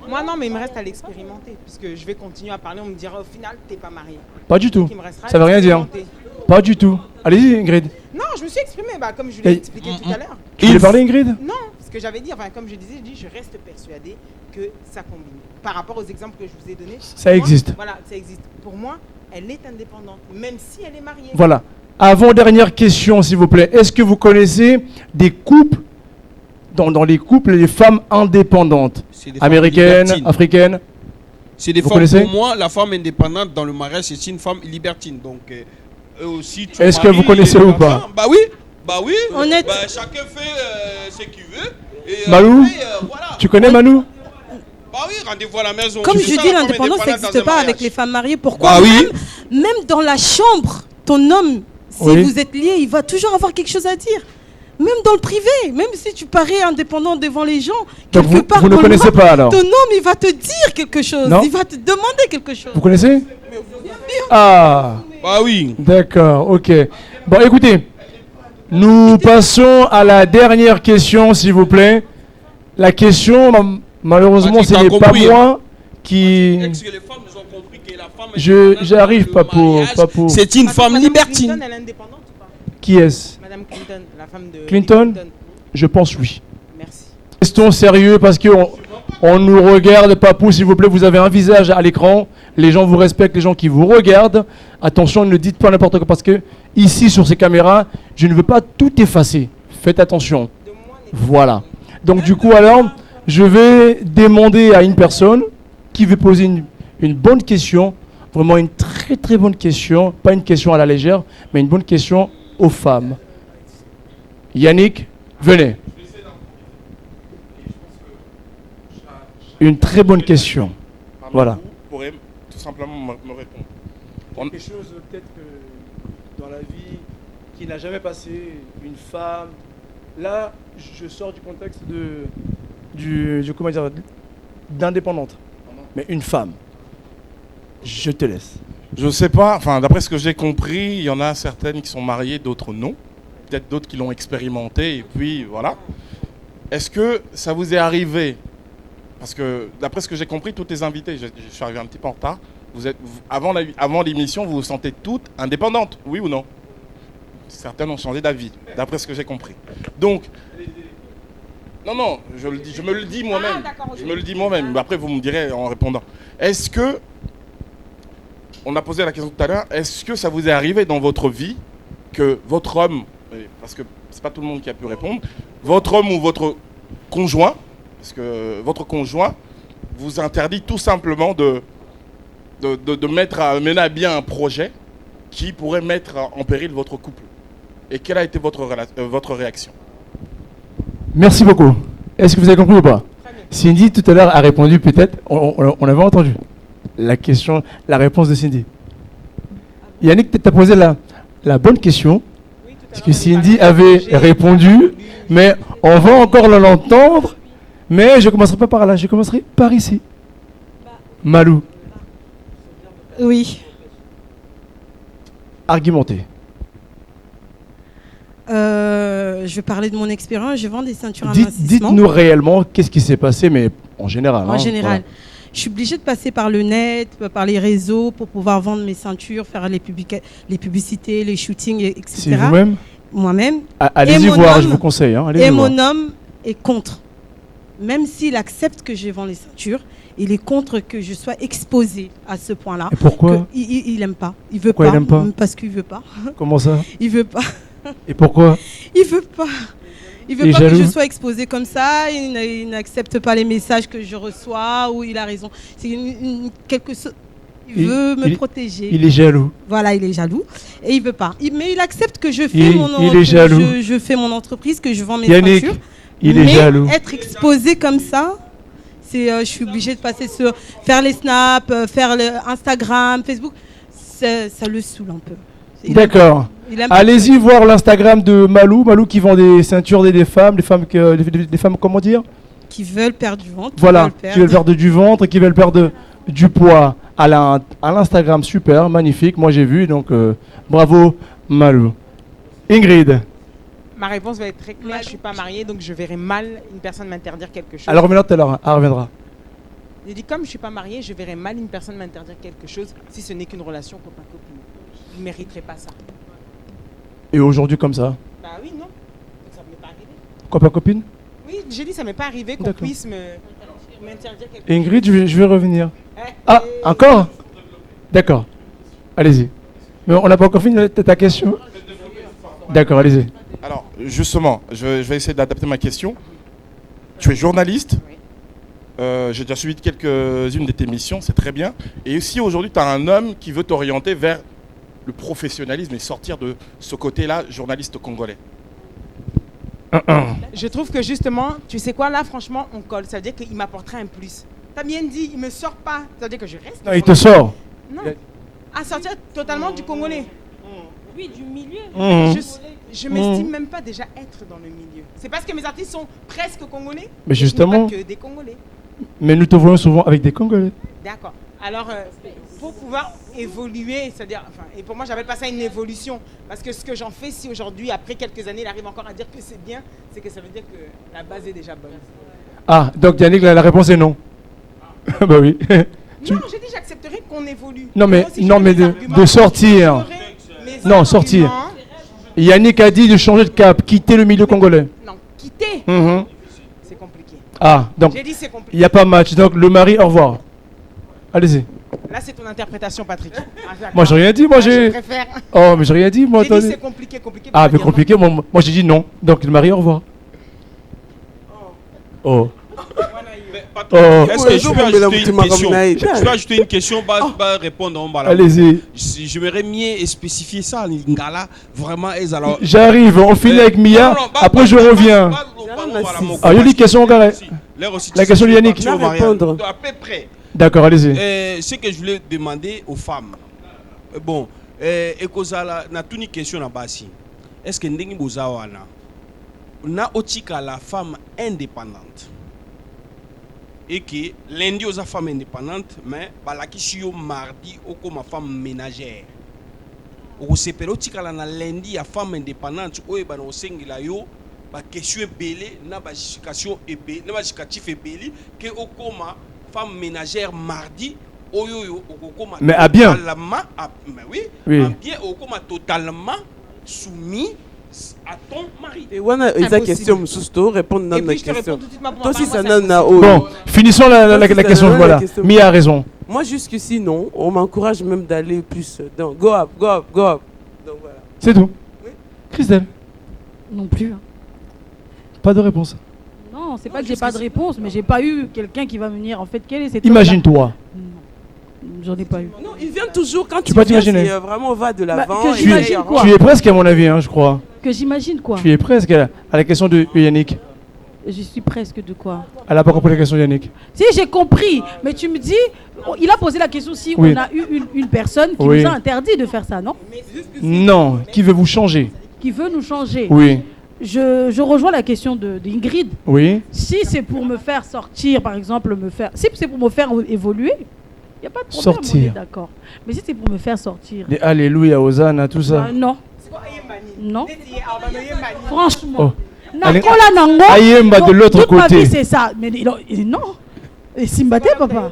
Moi, non, mais il me reste à l'expérimenter. Puisque je vais continuer à parler, on me dira au final, t'es pas marié. Pas du tout. Donc, il me restera Ça à veut rien dire. l'expérimenter. Pas du tout. Allez-y, Ingrid. Non, je me suis exprimé, comme je l'ai Et- expliqué tout à l'heure. Tu voulais parler, Ingrid? Non, ce que j'avais dit, comme je disais, je reste persuadée que ça combine. Par rapport aux exemples que je vous ai donnés. Ça moi, existe. Voilà, ça existe. Pour moi, elle est indépendante, même si elle est mariée. Voilà. Avant-dernière question, s'il vous plaît. Est-ce que vous connaissez des couples, dans les couples, les femmes indépendantes? C'est des femmes Américaines, libertines. africaines? C'est des Vous femmes, connaissez? pour moi, la femme indépendante dans le mariage, c'est une femme libertine. Donc, eux aussi, tu Est-ce que maries vous connaissez les ou enfants. pas? Bah oui, bah oui. Honnête. Bah, chacun fait ce qu'il veut. Et, Malou, après, voilà. tu connais Manu? Bah oui, rendez-vous à la maison. Comme C'est je ça, dis, la femme l'indépendance, ça indépendante n'existe dans un pas avec mariage. les femmes mariées. Pourquoi? Bah oui. Même dans la chambre, ton homme, si Oui. vous êtes liés, il va toujours avoir quelque chose à dire. Même dans le privé, même si tu parais indépendant devant les gens, Donc quelque part, vous ne dans le connaissez noir, pas alors? ton homme, il va te dire quelque chose. Non. Il va te demander quelque chose. Vous connaissez? Ah, Bah oui. d'accord, ok. Bon, écoutez, nous passons à la dernière question, s'il vous plaît. La question, malheureusement, Ah, ce tu n'est t'as pas compris, moi qui... Est-ce que les femmes nous ont compris que la femme J'arrive, indépendante dans le Papo, mariage, Papo. c'est une femme Madame libertine. Clinton, elle est indépendante ou pas? Qui est-ce? Madame Clinton, la femme de Clinton? Je pense oui. Merci. Restons sérieux parce qu'on on nous regarde, Papou, s'il vous plaît, vous avez un visage à l'écran, les gens vous respectent, les gens qui vous regardent. Attention, ne dites pas n'importe quoi parce que ici, sur ces caméras, je ne veux pas tout effacer. Faites attention. Voilà. Donc du coup, alors, je vais demander à une personne qui veut poser une bonne question, vraiment une très très bonne question, pas une question à la légère, mais une bonne question aux femmes. Yannick, venez. Une très bonne question. Voilà. Vous pourrez tout simplement me répondre. Quelque chose peut-être que dans la vie qui n'a jamais passé, une femme. Là, je sors du contexte comment dire, d'indépendante. Mais une femme. Je te laisse. Je sais pas, enfin d'après ce que j'ai compris, il y en a certaines qui sont mariées, d'autres non. Peut-être d'autres qui l'ont expérimenté et puis voilà. Est-ce que ça vous est arrivé? Parce que d'après ce que j'ai compris, toutes les invitées, je suis arrivé un petit peu en retard, avant l'émission, vous vous sentez toutes indépendantes, oui ou non? Certaines ont changé d'avis, d'après ce que j'ai compris. Donc, non, je me le dis moi-même. Je me le dis moi-même. Mais après, vous me direz en répondant. Est-ce que, on a posé la question tout à l'heure, est-ce que ça vous est arrivé dans votre vie que votre homme, parce que c'est pas tout le monde qui a pu répondre, votre homme ou votre conjoint, parce que votre conjoint vous interdit tout simplement de mener à bien un projet qui pourrait mettre en péril votre couple? Et quelle a été votre réaction? Merci beaucoup. Est-ce que vous avez compris ou pas? Cindy tout à l'heure a répondu peut-être, on avait entendu la réponse de Cindy. Yannick, tu as posé la bonne question, parce que Cindy avait répondu, mais on va encore l'entendre, mais je ne commencerai pas par là, je commencerai par ici. Malou, Oui. argumentez. Je vais parler de mon expérience. Je vends des ceintures à mincissement. Dites-nous réellement qu'est-ce qui s'est passé, mais en général. En général. Je suis obligée de passer par le net, par les réseaux pour pouvoir vendre mes ceintures, faire les publicités, les shootings, etc. C'est vous-même? Moi-même. Allez-y voir, je vous conseille. Hein, et mon homme est contre. Même s'il accepte que je vends les ceintures, il est contre que je sois exposée à ce point-là. Et pourquoi? Il n'aime pas. Il veut pourquoi pas. Il aime pas? Parce qu'il veut pas. Comment ça? Il veut pas. Et pourquoi? Il veut pas. Il veut Il est pas que jaloux? je sois exposée comme ça. Il n'accepte pas les messages que je reçois. Ou il a raison. C'est quelque chose. Il veut me protéger. Il est jaloux. Voilà, il est jaloux. Et il veut pas. Mais il accepte que je fais je fais mon entreprise, que je vends mes Yannick, ceintures. il est jaloux. Être exposé comme ça, je suis obligée de passer sur faire les snaps, faire le Instagram, Facebook. Ça le saoule un peu. D'accord. Allez-y voir l'Instagram de Malou. Malou qui vend des ceintures des femmes, des femmes comment dire? qui veulent perdre du ventre. Voilà, qui veulent perdre du ventre, qui veulent perdre du poids. À l'Instagram, super, magnifique. Moi, j'ai vu, donc bravo, Malou. Ingrid. Ma réponse va être très claire. Je ne suis pas mariée, donc je verrai mal une personne m'interdire quelque chose. Alors, reviens tout à l'heure, elle reviendra. Je dis, comme je ne suis pas mariée, je verrai mal une personne m'interdire quelque chose si ce n'est qu'une relation copain-copine. Je ne mériterai pas ça. Et aujourd'hui, comme ça? Bah oui, non. Ça ne m'est pas arrivé. Copain, copine? Oui, j'ai dit, ça ne m'est pas arrivé qu'on puisse m'interdire quelque chose. Ingrid, je vais revenir. Ah, encore? D'accord. Allez-y. Mais on n'a pas encore fini ta question? D'accord, allez-y. Alors, justement, je vais essayer d'adapter ma question. Tu es journaliste. J'ai déjà suivi quelques-unes de tes missions, c'est très bien. Et aussi, aujourd'hui, tu as un homme qui veut t'orienter vers le professionnalisme et sortir de ce côté-là, journaliste congolais. Je trouve que justement, tu sais quoi, là, franchement, on colle. Ça veut dire qu'il m'apporterait un plus. T'as bien dit, il me sort pas. Ça veut dire que je reste. Non, il te sort. Non. À sortir totalement du Congolais. Oui, du milieu. Je m'estime même pas déjà être dans le milieu. C'est parce que mes artistes sont presque congolais. Mais justement. Pas que des Congolais. Mais nous te voyons souvent avec des Congolais. D'accord. Alors, pour pouvoir évoluer, c'est-à-dire, enfin, et pour moi, j'appelle pas ça une évolution, parce que ce que j'en fais, si aujourd'hui, après quelques années, il arrive encore à dire que c'est bien, c'est que ça veut dire que la base est déjà bonne. Ah, donc Yannick, la réponse est non. Bah oui. Non, j'ai dit j'accepterais qu'on évolue. Non, mais de sortir. Non, sortir. Yannick a dit de changer de cap, quitter le milieu congolais. Non, quitter. C'est compliqué. Ah, donc j'ai dit c'est compliqué. Il n'y a pas match. Donc le mari, au revoir. Allez-y. Là, c'est ton interprétation, Patrick. Moi, j'ai rien dit. Moi, je préfère. Oh, mais j'ai rien dit. Moi, j'ai dit c'est compliqué, compliqué. Ah, mais compliqué. Moi, j'ai dit non. Donc le mari, au revoir. Oh. Est-ce que je peux ajouter une question? Je peux ajouter une question, pas répondre. Allez-y. J'aimerais mieux spécifier ça, Ngala. Vraiment, j'arrive, on finit avec Mia. Après, je reviens. Ah, il y a une question, la question de Yannick. À peu près. D'accord, allez-y. Ce que je voulais demander aux femmes. Bon, ekozala na tuni question na basi. Est-ce que ndingi bozawana na otika la femme indépendante? Et que lundi aux femmes indépendantes, mais balaki yo mardi oko ma femme ménagère. Au sepelo otika la na lundi a femme indépendante oye bana osengela yo ba question belé na ba justification ebe na ba justificatif ebeli que okoma femme ménagère mardi. Mais à bien. Mais oui. À bien, totalement soumis à ton mari. Et voilà, une question, je répondre à ma question. Toi aussi, ça n'a Bon, finissons la question. Voilà. Mia a raison. Moi, jusqu'ici, non. On m'encourage même d'aller plus. Donc, go up, go up, go up. Donc, voilà. C'est tout. Oui. Christelle? Non plus. Hein. Pas de réponse. Non, c'est pas que j'ai pas de réponse, mais j'ai pas eu quelqu'un qui va venir. En fait, quel est cet Imagine-toi. J'en ai pas eu. Non, il vient toujours quand tu peux t'imaginer. Vraiment, on va de l'avant. Tu es presque à mon avis, hein, je crois. Que j'imagine quoi? Tu es presque à la question de Yannick. Je suis presque de quoi? Elle n'a pas compris la question de Yannick. Si, j'ai compris. Mais tu me dis, il a posé la question si on a eu une personne qui nous a interdit de faire ça, non? Non, qui veut vous changer. Qui veut nous changer. Oui. Je rejoins la question d'Ingrid. Oui. Si c'est pour me faire sortir, par exemple, si c'est pour me faire évoluer, il n'y a pas de problème, sortir. on est d'accord. Mais si c'est pour me faire sortir... Les Alléluia, Hosanna, tout ça. Non. Non. Franchement. Oh. Ayemba de l'autre côté. Toute ma vie, c'est ça. Mais non. Et Simbate, papa.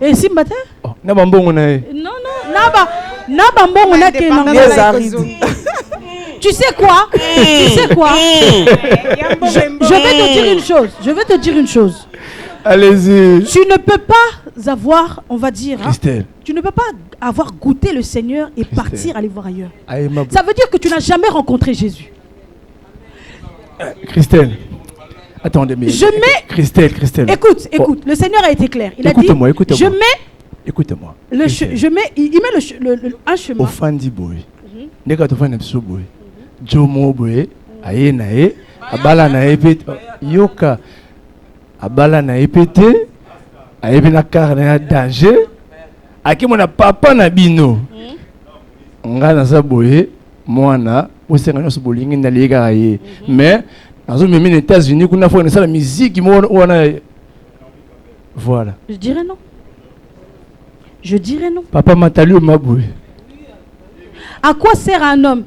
Et Simbate? Oh. Nabambongo na e. Non. Nabambongo na ke Tu sais quoi? Je vais te dire une chose. Allez-y. Tu ne peux pas avoir, on va dire, Christelle. Tu ne peux pas avoir goûté le Seigneur et partir aller voir ailleurs. Ça veut dire que tu n'as jamais rencontré Jésus. Christelle. Attendez, mais... Christelle. Écoute, le Seigneur a été clair. Il a dit, écoute-moi. je mets... Écoute-moi. Il met un chemin. Au fan du boy. Neka to fan episode boy. Jomo boy. Aye na e. Abala na e pete. Yoka. Abala na e pete. Aye na car na danger. Aki mona papa na bino. Nga na sa boy. Mwana. Osenga nyoso bolingi na liga ye. Mais Même aux États-Unis, on a fait la musique. Voilà. Je dirais non. Je dirais non. Papa Matali ou Maboué. À quoi sert à un homme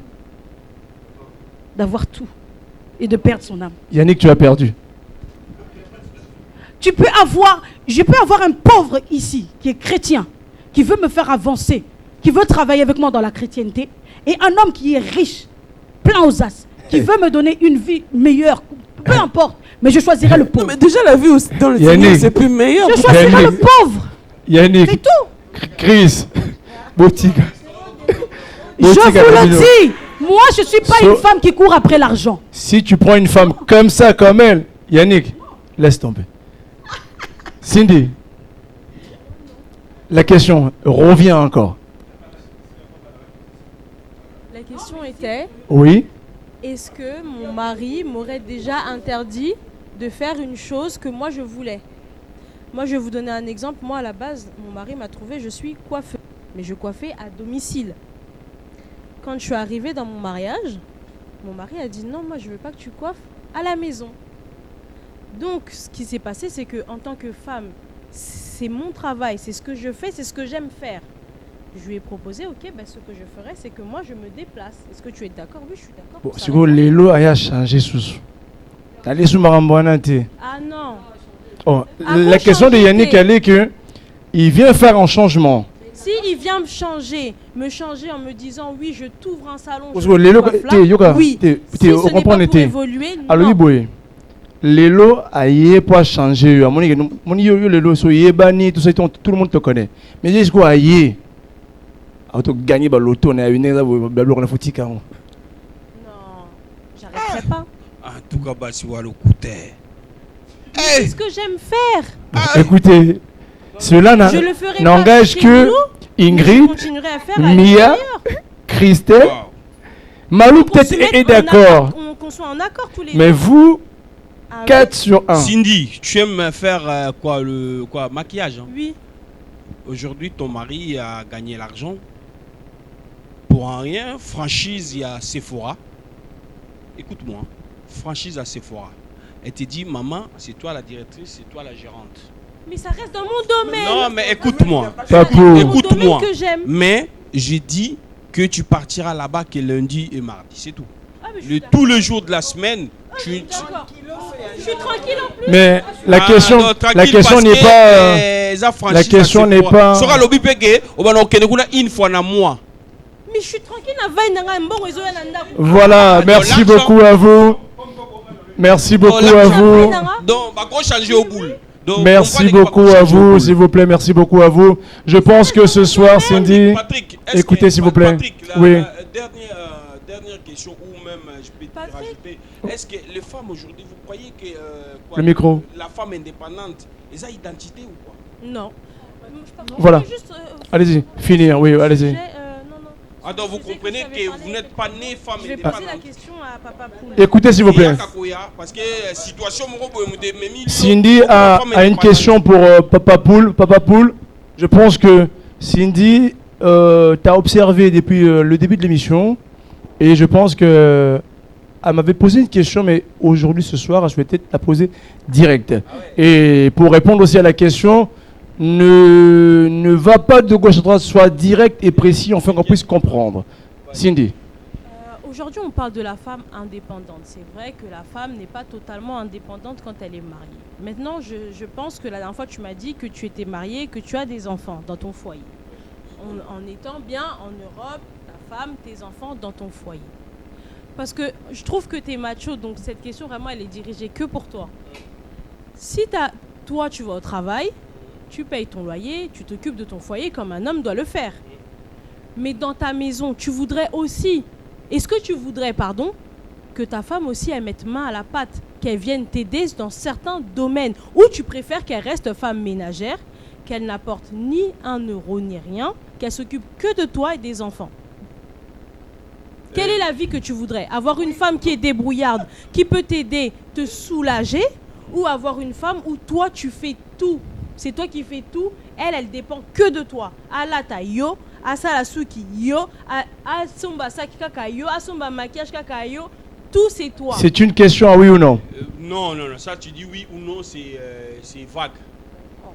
d'avoir tout et de perdre son âme? Yannick, tu as perdu. Je peux avoir un pauvre ici, qui est chrétien, qui veut me faire avancer, qui veut travailler avec moi dans la chrétienté, et un homme qui est riche, plein aux as, qui veut me donner une vie meilleure, peu importe, mais je choisirai le pauvre. Non, mais déjà la vie dans le Seigneur, c'est plus meilleur. Je choisirai le pauvre. Yannick. C'est tout. Chris. Boutiga. Je vous le dis, moi je ne suis pas une femme qui court après l'argent. Si tu prends une femme comme ça, comme elle, Yannick, laisse tomber. Cindy, la question revient encore. La question était, oui. Est-ce que mon mari m'aurait déjà interdit de faire une chose que moi je voulais? Moi je vais vous donner un exemple. Moi à la base, mon mari m'a trouvé, je suis coiffeuse, mais je coiffais à domicile. Quand je suis arrivée dans mon mariage, mon mari a dit non, moi je veux pas que tu coiffes à la maison. Donc ce qui s'est passé, c'est que en tant que femme, c'est mon travail, c'est ce que je fais, c'est ce que j'aime faire. Je lui ai proposé, ok, ben, ce que je ferais, c'est que moi je me déplace. Est-ce que tu es d'accord? Oui, je suis d'accord. Bon, si vous l'élo a changé sous. Allez sous Marambouanate. Ah non. Oh, la question de Yannick, elle est que il vient faire un changement. Si il vient me changer en me disant oui, je t'ouvre un salon. Parce que l'élo, oui. Si ce n'est pas pour évoluer, non. Alors oui, l'élo a yé pas changé. À mon l'élo so yé bani, tout ça, tout le monde te connaît. Mais j'ai quoi yé? Auto gagner ba loto na une là on a foutu car. Non, j'arrêterai pas. En tout cas, bah si vous le coûter. C'est ce que j'aime faire. Écoutez, cela n'engage que Ingrid, Mia, Christelle, Malou peut-être est d'accord. Qu'on soit en accord tous les deux. Mais vous, 4 sur 1. Cindy, tu aimes faire quoi, maquillage hein? Oui. Aujourd'hui, ton mari a gagné l'argent. Pour un rien, franchise, il y a Sephora. Écoute-moi, franchise à Sephora. Elle te dit, maman, c'est toi la directrice, c'est toi la gérante. Mais ça reste dans mon domaine. Non, mais écoute-moi. Écoute-moi. Mais j'ai dit que tu partiras là-bas que lundi et mardi, c'est tout. Tous les jours de la semaine, je suis tranquille en plus. Mais la question n'est pas. La question n'est pas. Une fois dans mois. Mais je suis tranquille. Voilà, merci beaucoup à vous. Merci beaucoup à vous. Donc, on va changer au boule. Donc, merci beaucoup à vous, s'il vous plaît. Merci beaucoup à vous. Je pense que ce soir, Cindy, Patrick, écoutez, s'il vous plaît. Patrick, oui. Dernière question, ou même je peux te rajouter. Est-ce que les femmes aujourd'hui, vous croyez que le micro. La femme indépendante, ils ont identité ou quoi? Non. Voilà. Allez-y, finir. Oui, allez-y. Donc vous comprenez que vous n'êtes pas né femme indépendante. Je vais poser la question à Papa Poule. Écoutez s'il vous plaît. Parce que situation Cindy a une question pour Papa Poule. Papa Poule, je pense que Cindy t'a observé depuis le début de l'émission et je pense que elle m'avait posé une question, mais aujourd'hui, ce soir, elle souhaitait la poser direct. Et pour répondre aussi à la question, ne va pas de gauche à droite, soit direct et précis, afin qu'on puisse comprendre. Cindy. Aujourd'hui, on parle de la femme indépendante. C'est vrai que la femme n'est pas totalement indépendante quand elle est mariée. Maintenant, je pense que la dernière fois, tu m'as dit que tu étais mariée, que tu as des enfants dans ton foyer. En étant bien en Europe, ta femme, tes enfants dans ton foyer. Parce que je trouve que tu es macho, donc cette question, vraiment, elle est dirigée que pour toi. Si toi, tu vas au travail, tu payes ton loyer, tu t'occupes de ton foyer comme un homme doit le faire. Mais dans ta maison, tu voudrais aussi... Est-ce que tu voudrais, que ta femme aussi, elle mette main à la pâte, qu'elle vienne t'aider dans certains domaines, ou tu préfères qu'elle reste femme ménagère, qu'elle n'apporte ni 1 euro ni rien, qu'elle s'occupe que de toi et des enfants? Quelle est la vie que tu voudrais? Avoir une femme qui est débrouillarde, qui peut t'aider, te soulager, ou avoir une femme où toi tu fais tout? C'est toi qui fais tout, elle dépend que de toi. Alata yo, asala suki yo, asomba saki kaka yo, asomba maquillage kaka yo, tout, c'est toi. C'est une question à oui ou non. Non, ça tu dis oui ou non, c'est vague.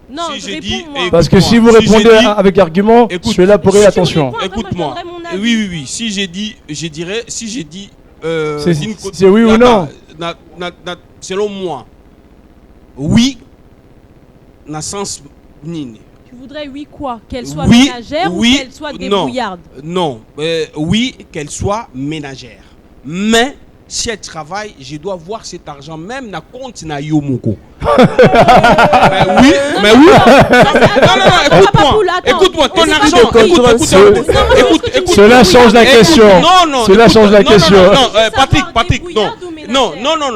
Non, si je réponds, dis, moi. Parce que si vous répondez avec argument, je suis là pour y attention. Écoute-moi. Oui. Si j'ai dit, je dirais, c'est oui ou non. Selon moi, oui, dans le sens nini. Tu voudrais oui quoi? Qu'elle soit ménagère ou qu'elle soit débrouillarde? Non, oui, qu'elle soit ménagère. Mais si elle travaille, je dois voir cet argent même na compte na Yomoko. Mais oui. Écoute-moi, ton argent. Écoute. Cela change la question. Cela change la question. Patrick, non.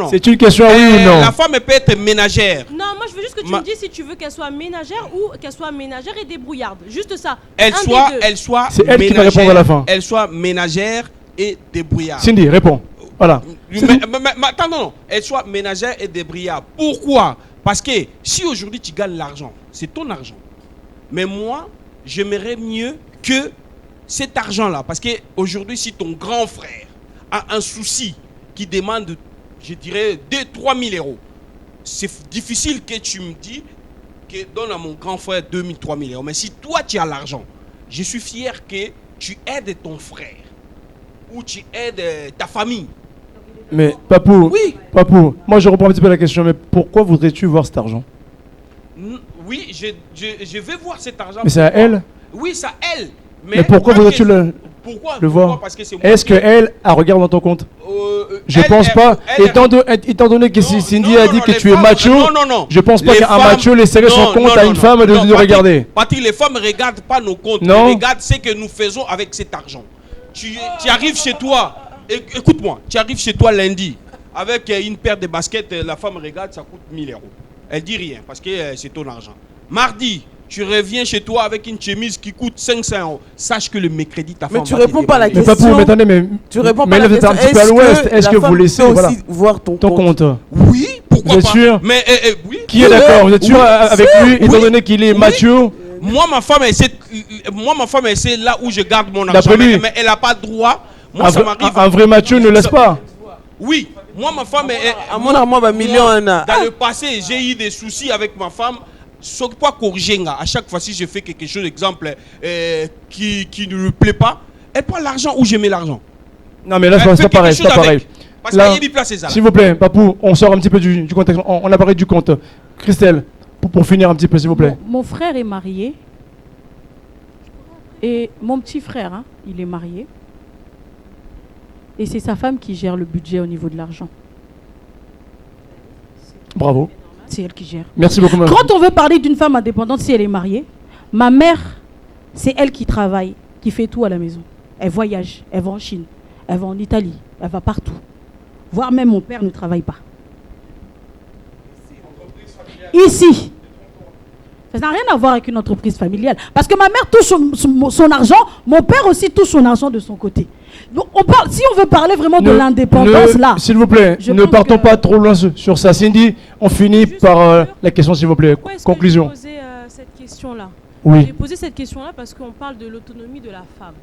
C'est une question oui ou non. La femme peut être ménagère. Non, moi je veux juste que tu me dises si tu veux qu'elle soit ménagère ou qu'elle soit ménagère et débrouillarde. Juste ça. Elle soit. C'est elle qui va répondre à la fin. Elle soit ménagère et débrouillarde. Cindy, réponds. Voilà. Attends, non. Elle soit ménagère et débrouillarde. Pourquoi? Parce que si aujourd'hui tu gagnes l'argent, c'est ton argent. Mais moi, j'aimerais mieux que cet argent-là. Parce que aujourd'hui, si ton grand frère a un souci qui demande, je dirais, 2-3 000 euros, c'est difficile que tu me dis que donne à mon grand frère 2 000, 3 000 euros. Mais si toi, tu as l'argent, je suis fier que tu aides ton frère ou tu aides ta famille. Mais Papou, moi je reprends un petit peu la question, mais pourquoi voudrais-tu voir cet argent? Oui, je vais voir cet argent. Mais c'est à elle? Oui, c'est à elle. Mais pourquoi voudrais-tu le voir? Parce que c'est moi. Est-ce qu'elle a regardé dans ton compte? Je pense pas. Étant donné que Cindy a dit que tu es macho, je pense pas qu'un macho laisserait son compte à une femme de regarder. Patrick, les femmes ne regardent pas nos comptes. Elles regardent ce que nous faisons avec cet argent. Tu arrives chez toi. Écoute-moi, tu arrives chez toi lundi avec une paire de baskets, la femme regarde, ça coûte 1 000 euros. Elle dit rien parce que c'est ton argent. Mardi, tu reviens chez toi avec une chemise qui coûte 500 euros. Sache que le mercredi, ta femme. Mais tu réponds pas à la question. Mais attendez, tu réponds pas à la question. Mais là, vous êtes un petit peu à l'ouest. Est-ce que vous laissez aussi voir ton compte? Oui, pourquoi pas? Vous êtes sûr? Mais oui. Qui est d'accord? Vous êtes sûr avec lui, étant donné qu'il est macho? Moi, ma femme, c'est là où je garde mon argent. Mais elle n'a pas droit. Moi, ça m'arrive. Un vrai macho ne laisse pas. Oui, moi, ma femme est. Dans le passé, j'ai eu des soucis avec ma femme. Sauf pas corriger. À chaque fois, si je fais quelque chose, exemple, qui ne lui plaît pas, elle prend l'argent où je mets l'argent. Non, mais là, c'est pas pareil. Parce qu'il y a des places, c'est ça. S'il vous plaît, Papou, on sort un petit peu du contexte. On a parlé du compte. Christelle, pour finir un petit peu, s'il vous plaît. Mon frère est marié. Et mon petit frère, il est marié. Et c'est sa femme qui gère le budget au niveau de l'argent. Bravo. C'est elle qui gère. Merci beaucoup. Quand on veut parler d'une femme indépendante, si elle est mariée, ma mère, c'est elle qui travaille, qui fait tout à la maison. Elle voyage, elle va en Chine, elle va en Italie, elle va partout. Voire même mon père ne travaille pas. Ici. Ça n'a rien à voir avec une entreprise familiale. Parce que ma mère touche son argent, mon père aussi touche son argent de son côté. Donc si on veut parler vraiment de l'indépendance, là... S'il vous plaît, ne partons pas trop loin sur ça. Cindy, on finit par la question, s'il vous plaît. Conclusion. J'ai posé cette question-là. Oui. J'ai posé cette question-là parce qu'on parle de l'autonomie de la femme.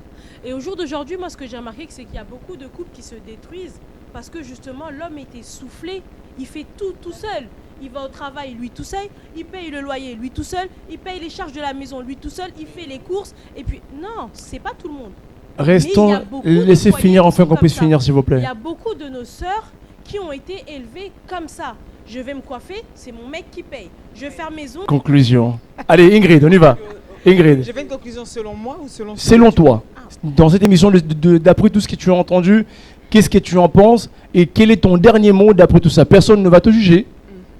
Et au jour d'aujourd'hui, moi, ce que j'ai remarqué, c'est qu'il y a beaucoup de couples qui se détruisent parce que justement, l'homme est essoufflé. Il fait tout seul. Il va au travail, lui tout seul. Il paye le loyer, lui tout seul. Il paye les charges de la maison, lui tout seul. Il fait les courses. Et puis, non, c'est pas tout le monde. Restons, laissez finir enfin qu'on puisse finir, s'il vous plaît. Il y a beaucoup de nos sœurs qui ont été élevées comme ça. Je vais me coiffer, c'est mon mec qui paye. Je vais faire maison. Conclusion. Allez, Ingrid, on y va. Ingrid. Je fais une conclusion selon moi ou selon toi. Dans cette émission, d'après tout ce que tu as entendu, qu'est-ce que tu en penses et quel est ton dernier mot d'après tout ça? Personne ne va te juger.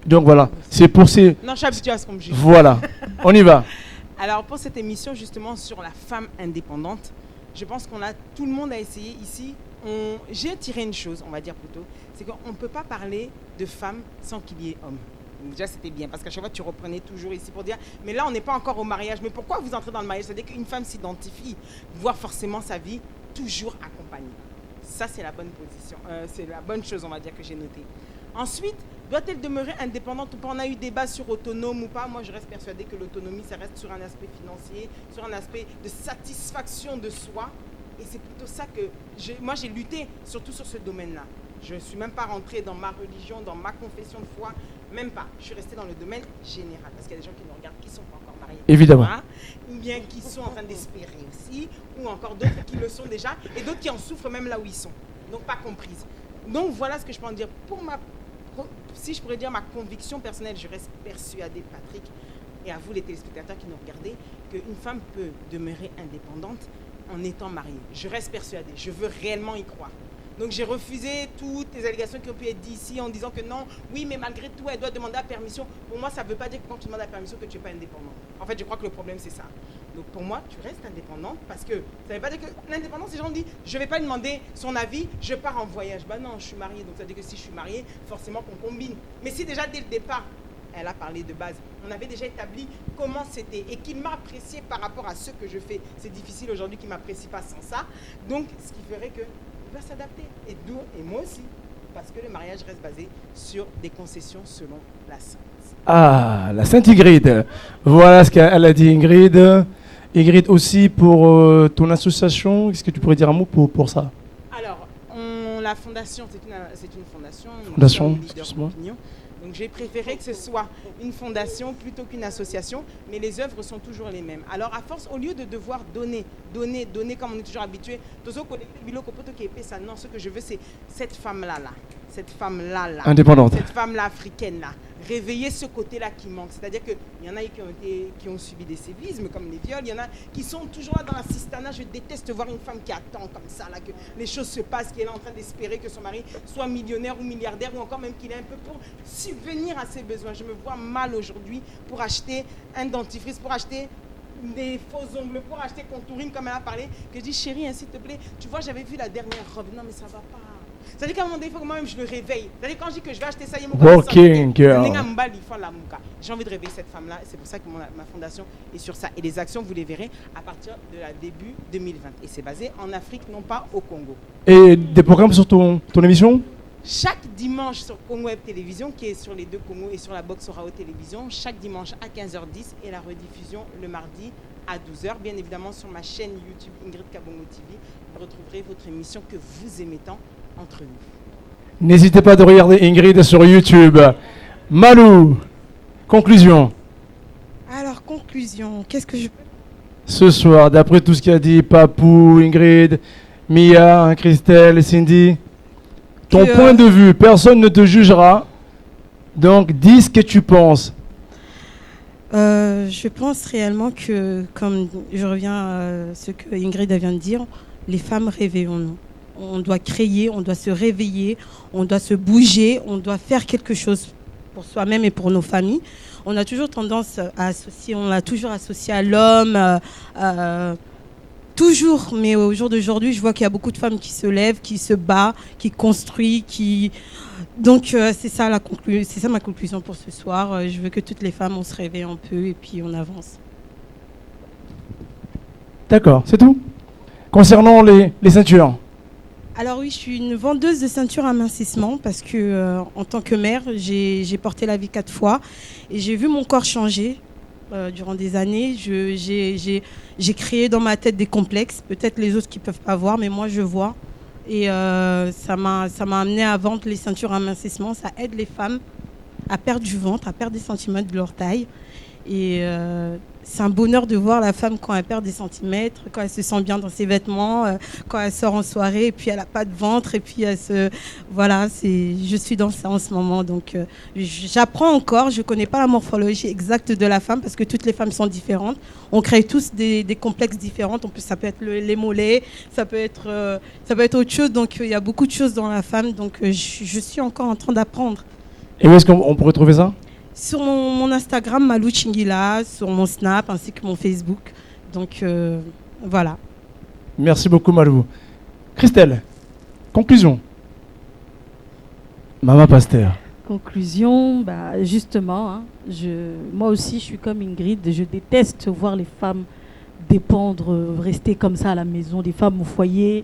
Donc voilà, c'est pour ces... Non, je suis habituée à ce qu'on me juge. Voilà, on y va. Alors pour cette émission justement sur la femme indépendante, je pense tout le monde a essayé ici. J'ai tiré une chose, on va dire plutôt, c'est qu'on ne peut pas parler de femme sans qu'il y ait homme. Déjà c'était bien, parce qu'à chaque fois tu reprenais toujours ici pour dire, mais là on n'est pas encore au mariage, mais pourquoi vous entrez dans le mariage? C'est-à-dire qu'une femme s'identifie, voir forcément sa vie toujours accompagnée. Ça c'est la bonne position, c'est la bonne chose on va dire que j'ai notée. Ensuite, doit-elle demeurer indépendante ou pas? On a eu débat sur autonome ou pas. Moi, je reste persuadée que l'autonomie, ça reste sur un aspect financier, sur un aspect de satisfaction de soi. Et c'est plutôt ça que j'ai lutté, surtout sur ce domaine-là. Je ne suis même pas rentrée dans ma religion, dans ma confession de foi, même pas. Je suis restée dans le domaine général, parce qu'il y a des gens qui nous regardent qui ne sont pas encore mariés. Évidemment. Ou bien qui sont en train d'espérer aussi, ou encore d'autres qui le sont déjà, et d'autres qui en souffrent même là où ils sont. Donc pas comprises. Donc voilà ce que je peux en dire. Si je pourrais dire ma conviction personnelle, je reste persuadée, Patrick, et à vous les téléspectateurs qui nous regardez, qu'une femme peut demeurer indépendante en étant mariée. Je reste persuadée, je veux réellement y croire. Donc j'ai refusé toutes les allégations qui ont pu être dites ici en disant que non, oui, mais malgré tout, elle doit demander la permission. Pour moi, ça ne veut pas dire que quand tu demandes la permission que tu n'es pas indépendant. En fait, je crois que le problème, c'est ça. Donc pour moi, tu restes indépendante parce que ça ne veut pas dire que l'indépendance, les gens disent, je ne vais pas lui demander son avis, je pars en voyage. Bah non, je suis mariée, donc ça veut dire que si je suis mariée, forcément qu'on combine. Mais si déjà dès le départ, elle a parlé de base, on avait déjà établi comment c'était et qu'il m'a apprécié par rapport à ce que je fais. C'est difficile aujourd'hui qu'il ne m'apprécie pas sans ça. Donc, ce qui ferait que va s'adapter. Et moi aussi. Parce que le mariage reste basé sur des concessions selon la sainte. Ah, la sainte Ingrid. Voilà ce qu'elle a dit, Ingrid. Ingrid, aussi pour ton association, est-ce que tu pourrais dire un mot pour ça? Alors, la fondation, c'est une fondation. Fondation, excuse-moi. Donc j'ai préféré que ce soit une fondation plutôt qu'une association, mais les œuvres sont toujours les mêmes. Alors à force, au lieu de devoir donner comme on est toujours habitué, non, ce que je veux c'est cette femme-là, cette femme-là, indépendante, cette femme-là africaine-là, réveiller ce côté-là qui manque. C'est-à-dire qu'il y en a qui ont subi des sévices, comme les viols, il y en a qui sont toujours là dans l'assistanat. Je déteste voir une femme qui attend comme ça, là, que les choses se passent, qu'elle est en train d'espérer que son mari soit millionnaire ou milliardaire, ou encore même qu'il ait un peu pour subvenir à ses besoins. Je me vois mal aujourd'hui pour acheter un dentifrice, pour acheter des faux ongles, pour acheter contouring comme elle a parlé, que je dis chérie, s'il te plaît, tu vois, j'avais vu la dernière robe, non mais ça va pas. C'est-à-dire qu'à un moment donné, il faut que moi-même je le réveille. C'est-à-dire quand je dis que je vais acheter ça, il y a Working girl. J'ai envie de réveiller cette femme-là, c'est pour ça que ma fondation est sur ça. Et les actions, vous les verrez à partir de la début 2020. Et c'est basé en Afrique, non pas au Congo. Et des programmes sur ton émission? Chaque dimanche sur Congo Web Télévision, qui est sur les deux Congos et sur la box Orao Télévision, chaque dimanche à 15h10 et la rediffusion le mardi à 12h. Bien évidemment sur ma chaîne YouTube Ingrid Kabongo TV, vous retrouverez votre émission que vous aimez tant entre nous. N'hésitez pas de regarder Ingrid sur YouTube. Malou, conclusion. Alors, conclusion, qu'est-ce que je... Ce soir, d'après tout ce qu'a dit Papou, Ingrid, Mia, Christelle, Cindy, ton point de vue, personne ne te jugera. Donc, dis ce que tu penses. Je pense réellement que, comme je reviens à ce que Ingrid vient de dire, les femmes, réveillons-nous. On doit créer, on doit se réveiller, on doit se bouger, on doit faire quelque chose pour soi-même et pour nos familles. On a toujours tendance à associer, on l'a toujours associé à l'homme, toujours, mais au jour d'aujourd'hui, je vois qu'il y a beaucoup de femmes qui se lèvent, qui se battent, qui construisent, Donc c'est ça ma conclusion pour ce soir. Je veux que toutes les femmes, on se réveille un peu et puis on avance. D'accord, c'est tout. Concernant les ceintures. Alors oui, je suis une vendeuse de ceintures amincissement parce que en tant que mère, j'ai porté la vie 4 fois et j'ai vu mon corps changer durant des années. J'ai créé dans ma tête des complexes, peut-être les autres qui ne peuvent pas voir, mais moi je vois. Et ça m'a amené à vendre les ceintures amincissement. Ça aide les femmes à perdre du ventre, à perdre des centimètres de leur taille. Et c'est un bonheur de voir la femme quand elle perd des centimètres, quand elle se sent bien dans ses vêtements, quand elle sort en soirée et puis elle n'a pas de ventre et puis elle se... Voilà, je suis dans ça en ce moment. Donc j'apprends encore, je ne connais pas la morphologie exacte de la femme parce que toutes les femmes sont différentes. On crée tous des complexes différents. En plus, ça peut être les mollets, ça peut être autre chose. Donc il y a beaucoup de choses dans la femme. Donc je suis encore en train d'apprendre. Et où est-ce qu'on pourrait trouver ça ? Sur mon Instagram, Malou Chingila, sur mon Snap ainsi que mon Facebook. Donc voilà. Merci beaucoup Malou. Christelle, conclusion. Maman Pasteur. Conclusion, justement, hein, moi aussi je suis comme Ingrid, je déteste voir les femmes dépendre, rester comme ça à la maison, des femmes au foyer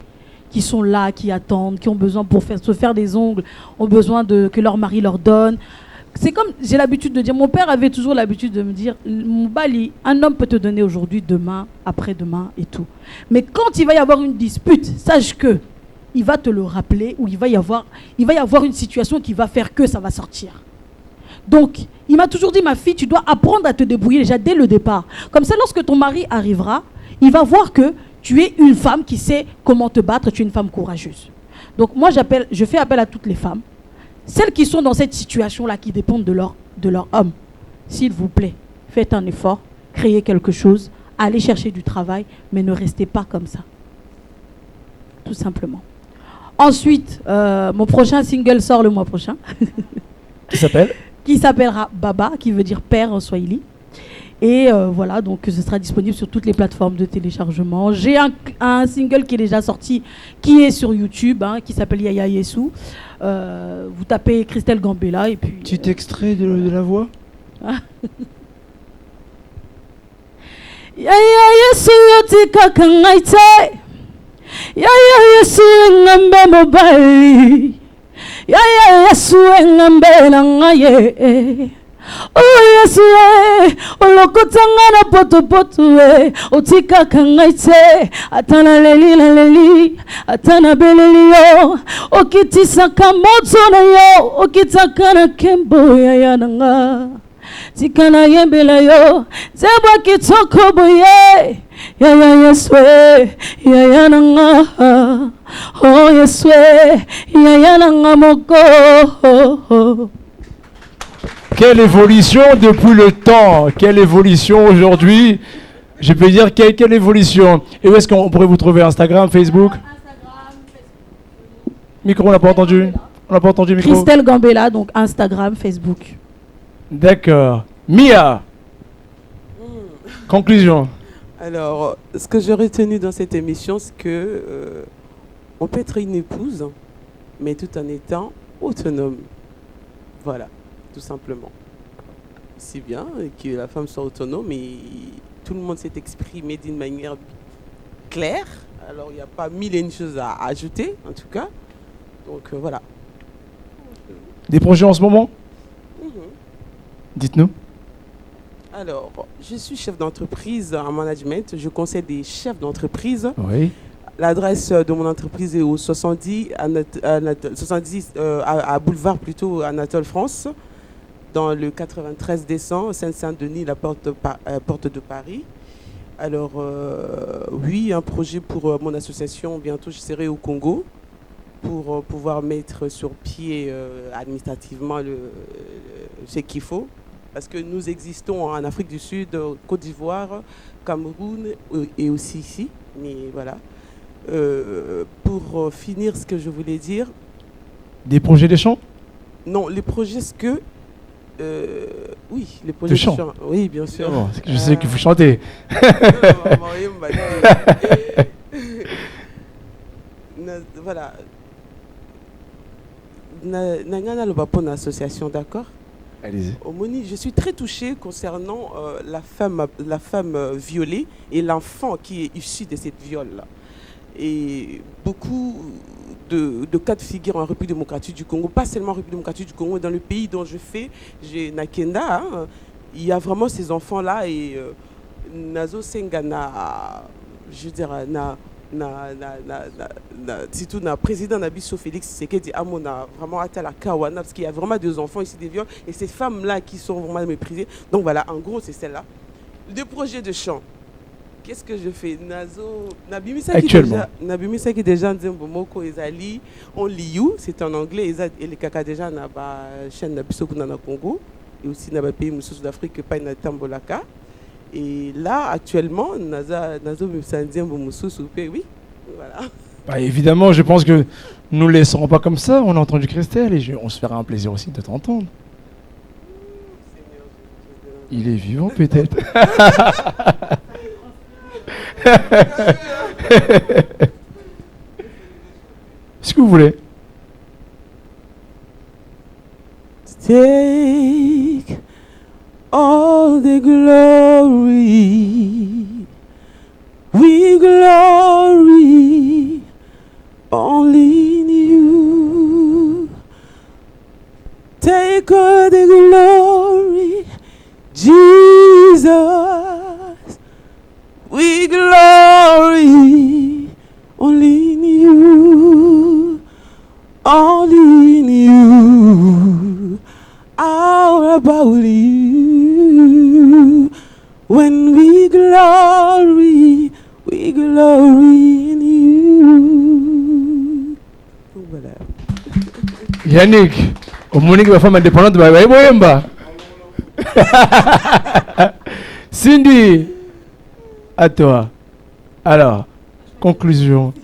qui sont là, qui attendent, qui ont besoin pour se faire des ongles, ont besoin que leur mari leur donne. C'est comme, j'ai l'habitude de dire, mon père avait toujours l'habitude de me dire, mon bali, un homme peut te donner aujourd'hui, demain, après-demain et tout. Mais quand il va y avoir une dispute, sache que il va te le rappeler, ou il va y avoir une situation qui va faire que ça va sortir. Donc, il m'a toujours dit, ma fille, tu dois apprendre à te débrouiller déjà dès le départ. Comme ça, lorsque ton mari arrivera, il va voir que tu es une femme qui sait comment te battre, tu es une femme courageuse. Donc, moi, je fais appel à toutes les femmes, celles qui sont dans cette situation-là, qui dépendent de leur homme. S'il vous plaît, faites un effort, créez quelque chose, allez chercher du travail, mais ne restez pas comme ça. Tout simplement. Ensuite, mon prochain single sort le mois prochain. Qui s'appellera Baba, qui veut dire père en swahili. Et voilà, donc ce sera disponible sur toutes les plateformes de téléchargement. J'ai un single qui est déjà sorti, qui est sur YouTube, qui s'appelle Yaya Yesu. Vous tapez Christelle Gambella et puis... Petit extrait de la voix. Yaya Yesu yotika kangaite. Yaya Yesu ngambe mobile. Yaya Yesu ngambe nangaye. Oh Yesu olokotanga na poto otika kangaite atana leli atana beleli yo okitisaka moto na yo okitaka na kembo ya nanga tikana yembela yo zebwa kitoko boye ya Yesu ya nanga oh Yesu ya nanga moko. Quelle évolution depuis le temps. Quelle évolution aujourd'hui. Je peux dire quelle évolution. Et où est-ce qu'on pourrait vous trouver? Instagram, Facebook? Micro, on n'a pas entendu. On n'a pas entendu micro. Christelle Gambella, donc Instagram, Facebook. D'accord. Mia. Conclusion. Alors, ce que j'ai retenu dans cette émission, c'est que on peut être une épouse, mais tout en étant autonome. Voilà. Tout simplement. C'est bien que la femme soit autonome et tout le monde s'est exprimé d'une manière claire. Alors il n'y a pas mille et une choses à ajouter en tout cas. Donc voilà. Des projets en ce moment? Dites-nous. Alors, je suis chef d'entreprise en management. Je conseille des chefs d'entreprise. Oui. L'adresse de mon entreprise est au 70 à Boulevard plutôt Anatole France. Dans le 93 décembre, Seine-Saint-Denis, la porte de Paris. Alors, oui, un projet pour mon association. Bientôt, je serai au Congo pour pouvoir mettre sur pied administrativement ce qu'il faut. Parce que nous existons en Afrique du Sud, Côte d'Ivoire, Cameroun et aussi ici. Mais voilà. Pour finir, ce que je voulais dire... Des projets de chant? Non, les projets, ce que... oui, les projets de chant. Oui, bien sûr. Oh, je sais qu'il faut chanter. Voilà. Nangana le Bapon association, d'accord? Allez-y. Omoni, je suis très touchée concernant la femme violée et l'enfant qui est issu de cette viol-là. Et beaucoup de cas de figure en République démocratique du Congo, pas seulement en République démocratique du Congo, dans le pays dont je fais, j'ai Nakenda, il y a vraiment ces enfants-là et Nazo Sengana, je veux dire, surtout le président Nabiso Félix Tshisekedi Amona vraiment atteint la Kawana parce qu'il y a vraiment des enfants ici, des viols, et ces femmes-là qui sont vraiment méprisées. Donc voilà, en gros, c'est celle-là. Des projets de chant. Qu'est-ce que je fais? Nabimisa qui déjà Nzembomoko Ezali, on liu, c'est en anglais, et les caca déjà na ba chaîne Nabiso na Congo, et aussi na ba pays Moussous d'Afrique, pas na Tambolaka. Et là, actuellement, Nazo Moussous, oui, voilà. Bah, évidemment, je pense que nous ne laisserons pas comme ça. On a entendu Christelle et on se fera un plaisir aussi de t'entendre. Il est vivant peut-être. Ce que vous voulez. Take all the glory, we glory only in you. Take all the glory, Jesus, we glory only in you. all about you. When we glory in you. Voilà. Yannick, au Monique, ma femme indépendante, bah, Cindy, à toi. Alors, conclusion.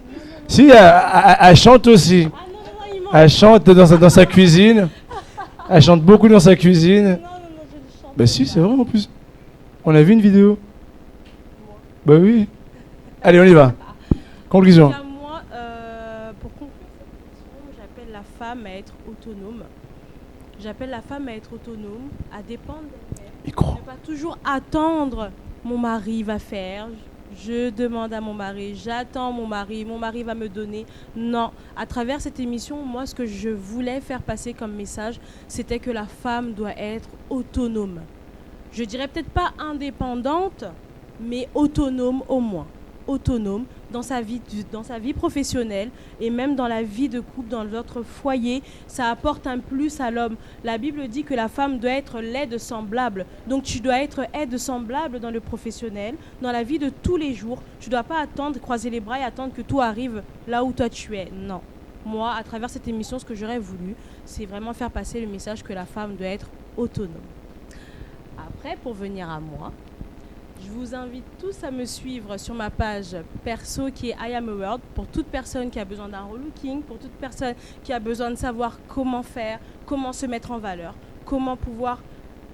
Si, elle chante aussi. Elle chante dans sa cuisine. Elle chante beaucoup dans sa cuisine. Bah si, c'est vrai en plus. On a vu une vidéo. Bah oui. Allez, on y va. Conclusion. Moi, pour conclure cette émission, j'appelle la femme à être autonome. J'appelle la femme à être autonome, à dépendre d'elle-même. Micro. Ne pas toujours attendre mon mari va faire. Je demande à mon mari, j'attends mon mari va me donner. Non, à travers cette émission, moi, ce que je voulais faire passer comme message, c'était que la femme doit être autonome. Je dirais peut-être pas indépendante, mais autonome au moins. Autonome dans sa vie professionnelle et même dans la vie de couple, dans votre foyer. Ça apporte un plus à l'homme. La Bible dit que la femme doit être l'aide semblable. Donc tu dois être aide semblable dans le professionnel, dans la vie de tous les jours. Tu ne dois pas attendre, croiser les bras et attendre que tout arrive là où toi tu es. Non. Moi, à travers cette émission, ce que j'aurais voulu, c'est vraiment faire passer le message que la femme doit être autonome. Après, pour venir à moi, je vous invite tous à me suivre sur ma page perso qui est I Am A World pour toute personne qui a besoin d'un relooking, pour toute personne qui a besoin de savoir comment faire, comment se mettre en valeur, comment pouvoir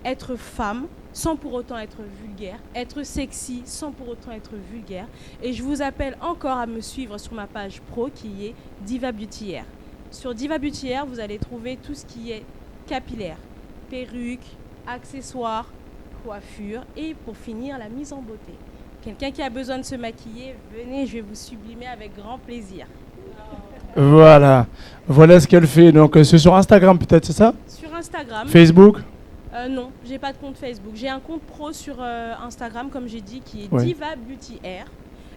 être femme sans pour autant être vulgaire, être sexy sans pour autant être vulgaire. Et je vous appelle encore à me suivre sur ma page pro qui est Diva Beauty Hair. Sur Diva Beauty Hair, vous allez trouver tout ce qui est capillaire, perruque, accessoires, coiffure et pour finir la mise en beauté. Quelqu'un qui a besoin de se maquiller, venez, je vais vous sublimer avec grand plaisir. Voilà ce qu'elle fait. Donc c'est sur Instagram peut-être, c'est ça? Sur Instagram. Facebook? Non, j'ai pas de compte Facebook. J'ai un compte pro sur Instagram, comme j'ai dit, qui est Diva Beauty Hair,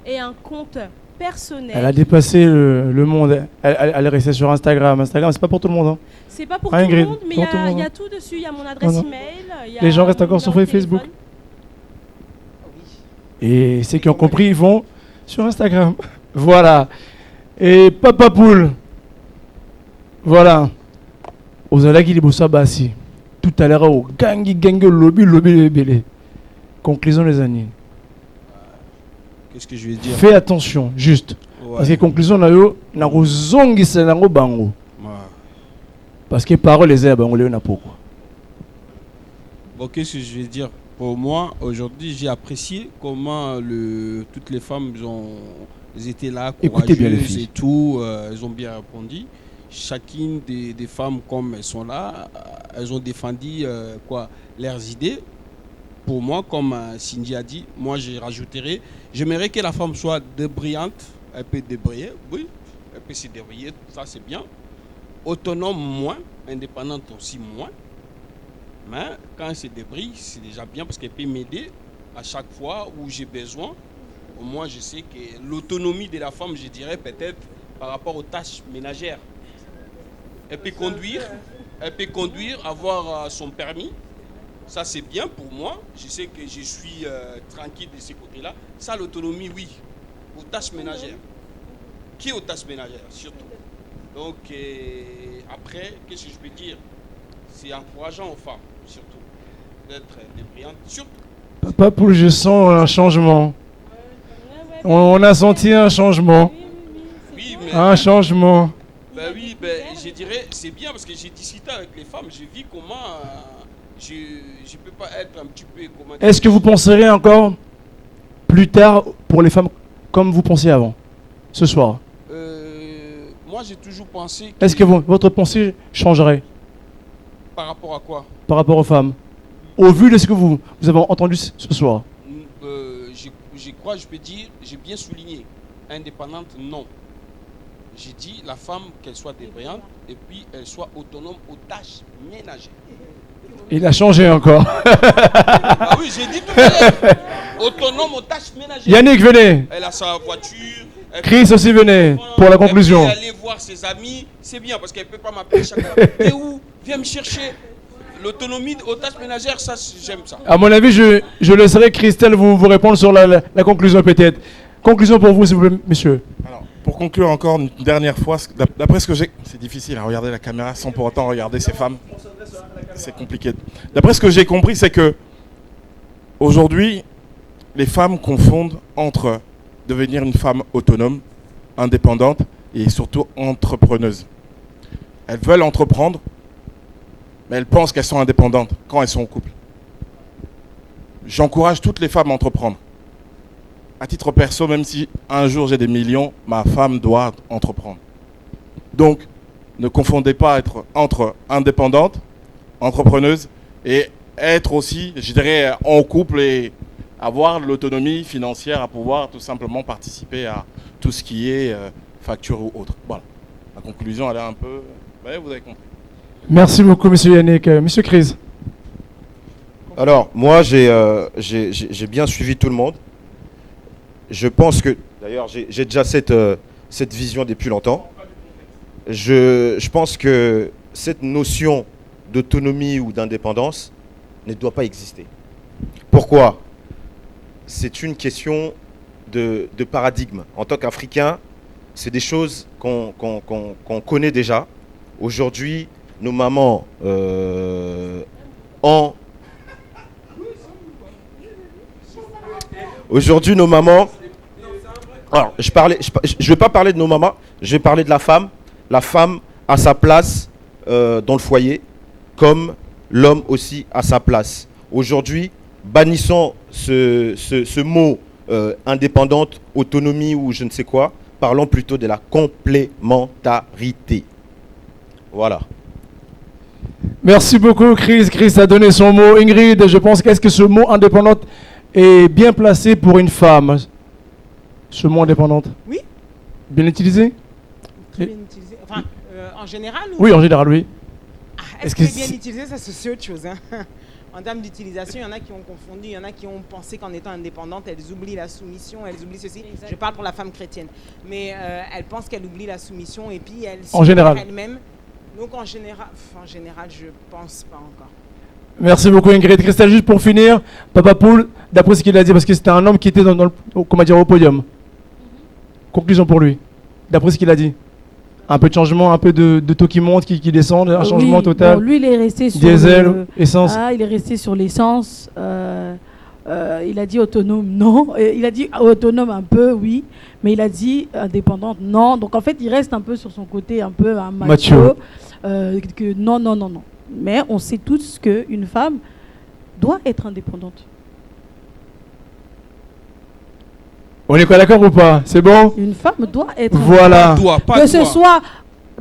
et un compte personnel. Elle a dépassé le monde. Elle est restée sur Instagram. Instagram, c'est pas pour tout le monde. Hein. C'est pas pour tout le monde, mais il y a tout dessus. Il y a mon adresse email. Les gens restent encore sur Facebook. Et ceux qui ont compris, ils vont sur Instagram. Voilà. Et Papa Poule. Voilà. Aux alagis les bossa bassi. Tout à l'heure, au gangi lobby belé. Conclusion les amis. Qu'est-ce que je vais dire? Fais attention, juste. Ouais. Parce que conclusion là na rozongi c'est na bango. Parce que parole les airs bango na pourquoi. Bon, qu'est-ce que je vais dire? Pour moi, aujourd'hui, j'ai apprécié comment toutes les femmes elles étaient là, courageuses et tout, elles ont bien répondu. Chacune des femmes, comme elles sont là, elles ont défendu leurs idées. Pour moi, comme Cindy a dit, moi je rajouterais, j'aimerais que la femme soit débrillante, elle peut débrayer, oui, elle peut se débrouiller, ça c'est bien. Autonome moins, indépendante aussi moins. Mais quand elle se débrouille, c'est déjà bien parce qu'elle peut m'aider à chaque fois où j'ai besoin. Au moins je sais que l'autonomie de la femme, je dirais peut-être par rapport aux tâches ménagères. Elle peut conduire, avoir son permis. Ça, c'est bien pour moi. Je sais que je suis tranquille de ce côté-là. Ça, l'autonomie, oui. Aux tâches ménagères. Qui aux tâches ménagères, surtout. Donc, après, qu'est-ce que je peux dire? C'est encourageant aux femmes, surtout. D'être brillantes, surtout. Papa Poule, je sens un changement. On a senti un changement. Oui, mais... Un changement. Oui, je dirais, c'est bien parce que j'ai discuté avec les femmes. J'ai vu comment... Je ne peux pas être un petit peu... Est-ce que vous penserez encore plus tard pour les femmes comme vous pensiez avant, ce soir? Moi, j'ai toujours pensé... Est-ce que votre pensée changerait? Par rapport à quoi? Par rapport aux femmes. Au vu de ce que vous avez entendu ce soir. Je crois, je peux dire, j'ai bien souligné. Indépendante, non. J'ai dit la femme, qu'elle soit débrillante et puis elle soit autonome aux tâches ménagères. Il a changé encore. Ah oui, j'ai dit tout à l'heure. Autonome aux tâches ménagères. Yannick, venez. Elle a sa voiture. Chris aussi, venez pour la conclusion. Elle peut aller voir ses amis. C'est bien parce qu'elle ne peut pas m'appeler chaque fois. T'es où? Viens me chercher. l'autonomie aux tâches ménagères, ça, j'aime ça. À mon avis, je laisserai Christelle vous répondre sur la conclusion peut-être. Conclusion pour vous, s'il vous plaît, messieurs. Alors, pour conclure encore une dernière fois, d'après ce que j'ai... C'est difficile à regarder la caméra sans pour autant regarder ces femmes. C'est compliqué. D'après ce que j'ai compris, c'est que aujourd'hui, les femmes confondent entre devenir une femme autonome, indépendante et surtout entrepreneuse. Elles veulent entreprendre, mais elles pensent qu'elles sont indépendantes quand elles sont en couple. J'encourage toutes les femmes à entreprendre. À titre perso, même si un jour j'ai des millions, ma femme doit entreprendre. Donc, ne confondez pas être entre indépendante, entrepreneuse et être aussi, je dirais, en couple et avoir l'autonomie financière à pouvoir tout simplement participer à tout ce qui est facture ou autre. Voilà. La conclusion, elle est un peu... Ouais, vous avez compris. Merci beaucoup, monsieur Yannick. Monsieur Chris. Alors, moi, j'ai bien suivi tout le monde. Je pense que... D'ailleurs, j'ai déjà cette vision depuis longtemps. Je pense que cette notion d'autonomie ou d'indépendance ne doit pas exister. Pourquoi ? C'est une question de paradigme. En tant qu'Africain, c'est des choses qu'on connaît déjà. Aujourd'hui, nos mamans Aujourd'hui, nos mamans... Alors, je ne vais pas parler de nos mamans, je vais parler de la femme. La femme a sa place dans le foyer, comme l'homme aussi a sa place. Aujourd'hui, bannissons ce mot indépendante, autonomie ou je ne sais quoi. Parlons plutôt de la complémentarité. Voilà. Merci beaucoup, Chris. Chris a donné son mot. Ingrid, je pense qu'est-ce que ce mot indépendante est bien placé pour une femme? Ce mot indépendante? Oui. Bien utilisé? Très bien utilisé. Enfin, en général ou... Oui, en général, oui. Est-ce que c'est bien utilisé? Ça, c'est autre chose. Hein. En termes d'utilisation, il y en a qui ont confondu, il y en a qui ont pensé qu'en étant indépendante, elles oublient la soumission, elles oublient ceci. Exactement. Je parle pour la femme chrétienne. Mais elles pensent qu'elles oublient la soumission et puis elles sont elles-mêmes. Donc en général, je pense pas encore. Merci beaucoup, Ingrid. Christelle, juste pour finir, Papa Poul, d'après ce qu'il a dit, parce que c'était un homme qui était au podium. Conclusion pour lui, d'après ce qu'il a dit. Un peu de changement, un peu de taux qui monte, qui descend, un changement total. Bon, lui, il est resté sur diesel, essence. Il est resté sur l'essence. Il a dit autonome, non. Il a dit autonome un peu, oui. Mais il a dit indépendante, non. Donc en fait, il reste un peu sur son côté un peu macho. Que non. Mais on sait tous qu'une femme doit être indépendante. On est quoi, d'accord ou pas? C'est bon? Une femme doit être voilà. Que ce soit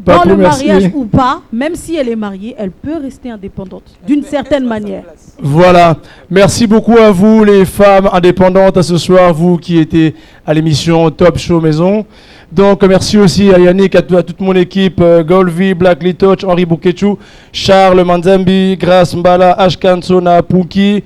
dans le mariage ou pas, même si elle est mariée, elle peut rester indépendante d'une certaine manière. Voilà. Merci beaucoup à vous, les femmes indépendantes, à ce soir, vous qui étiez à l'émission Top Show Maison. Donc, merci aussi à Yannick, à toute mon équipe, Golvi, Black Litoch, Henri Boukechu, Charles Manzambi, Grace Mbala, Ashkan Sona, Pouki,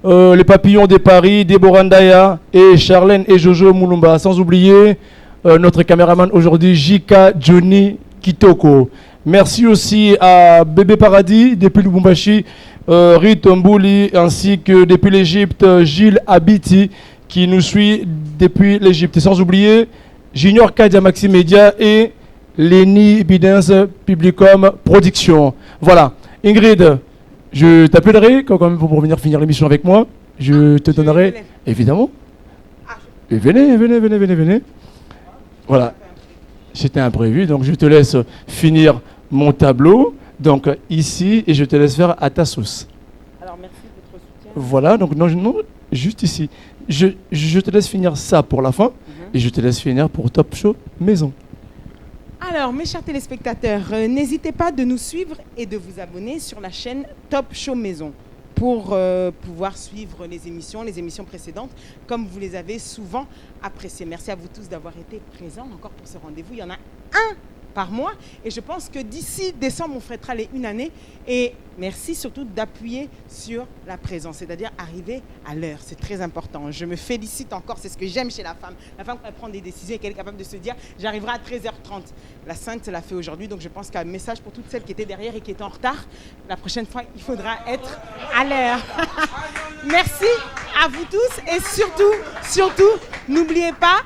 les papillons des Paris, Déborah Ndaya et Charlène et Jojo Moulumba. Sans oublier notre caméraman aujourd'hui, Jika Johnny Kitoko. Merci aussi à Bébé Paradis depuis Lubumbashi, Rit Mbouli, ainsi que depuis l'Égypte, Gilles Abiti qui nous suit depuis l'Égypte. Sans oublier Junior Kadia Maxi Media et Lenny Bidens Publicom Production. Voilà. Ingrid, je t'appellerai quand même pour venir finir l'émission avec moi. Je te donnerai, évidemment. Et venez. Voilà. C'était imprévu, donc je te laisse finir mon tableau. Donc ici, et je te laisse faire à ta sauce. Alors merci de votre soutien. Voilà, donc non, juste ici. Je te laisse finir ça pour la fin, et je te laisse finir pour Top Show Maison. Alors, mes chers téléspectateurs, n'hésitez pas de nous suivre et de vous abonner sur la chaîne Top Show Maison pour pouvoir suivre les émissions précédentes, comme vous les avez souvent appréciées. Merci à vous tous d'avoir été présents encore pour ce rendez-vous. Il y en a un par mois. Et je pense que d'ici décembre, on fêtera les 1 année. Et merci surtout d'appuyer sur la présence, c'est-à-dire arriver à l'heure. C'est très important. Je me félicite encore, c'est ce que j'aime chez la femme. La femme, elle prend des décisions et qu'elle est capable de se dire « j'arriverai à 13h30 ». La Sainte l'a fait aujourd'hui, donc je pense qu'il y a un message pour toutes celles qui étaient derrière et qui étaient en retard. La prochaine fois, il faudra être à l'heure. Merci à vous tous et surtout, n'oubliez pas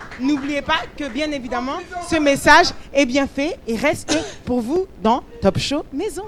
que bien évidemment, ce message est bien fait et reste pour vous dans Top Show Maison.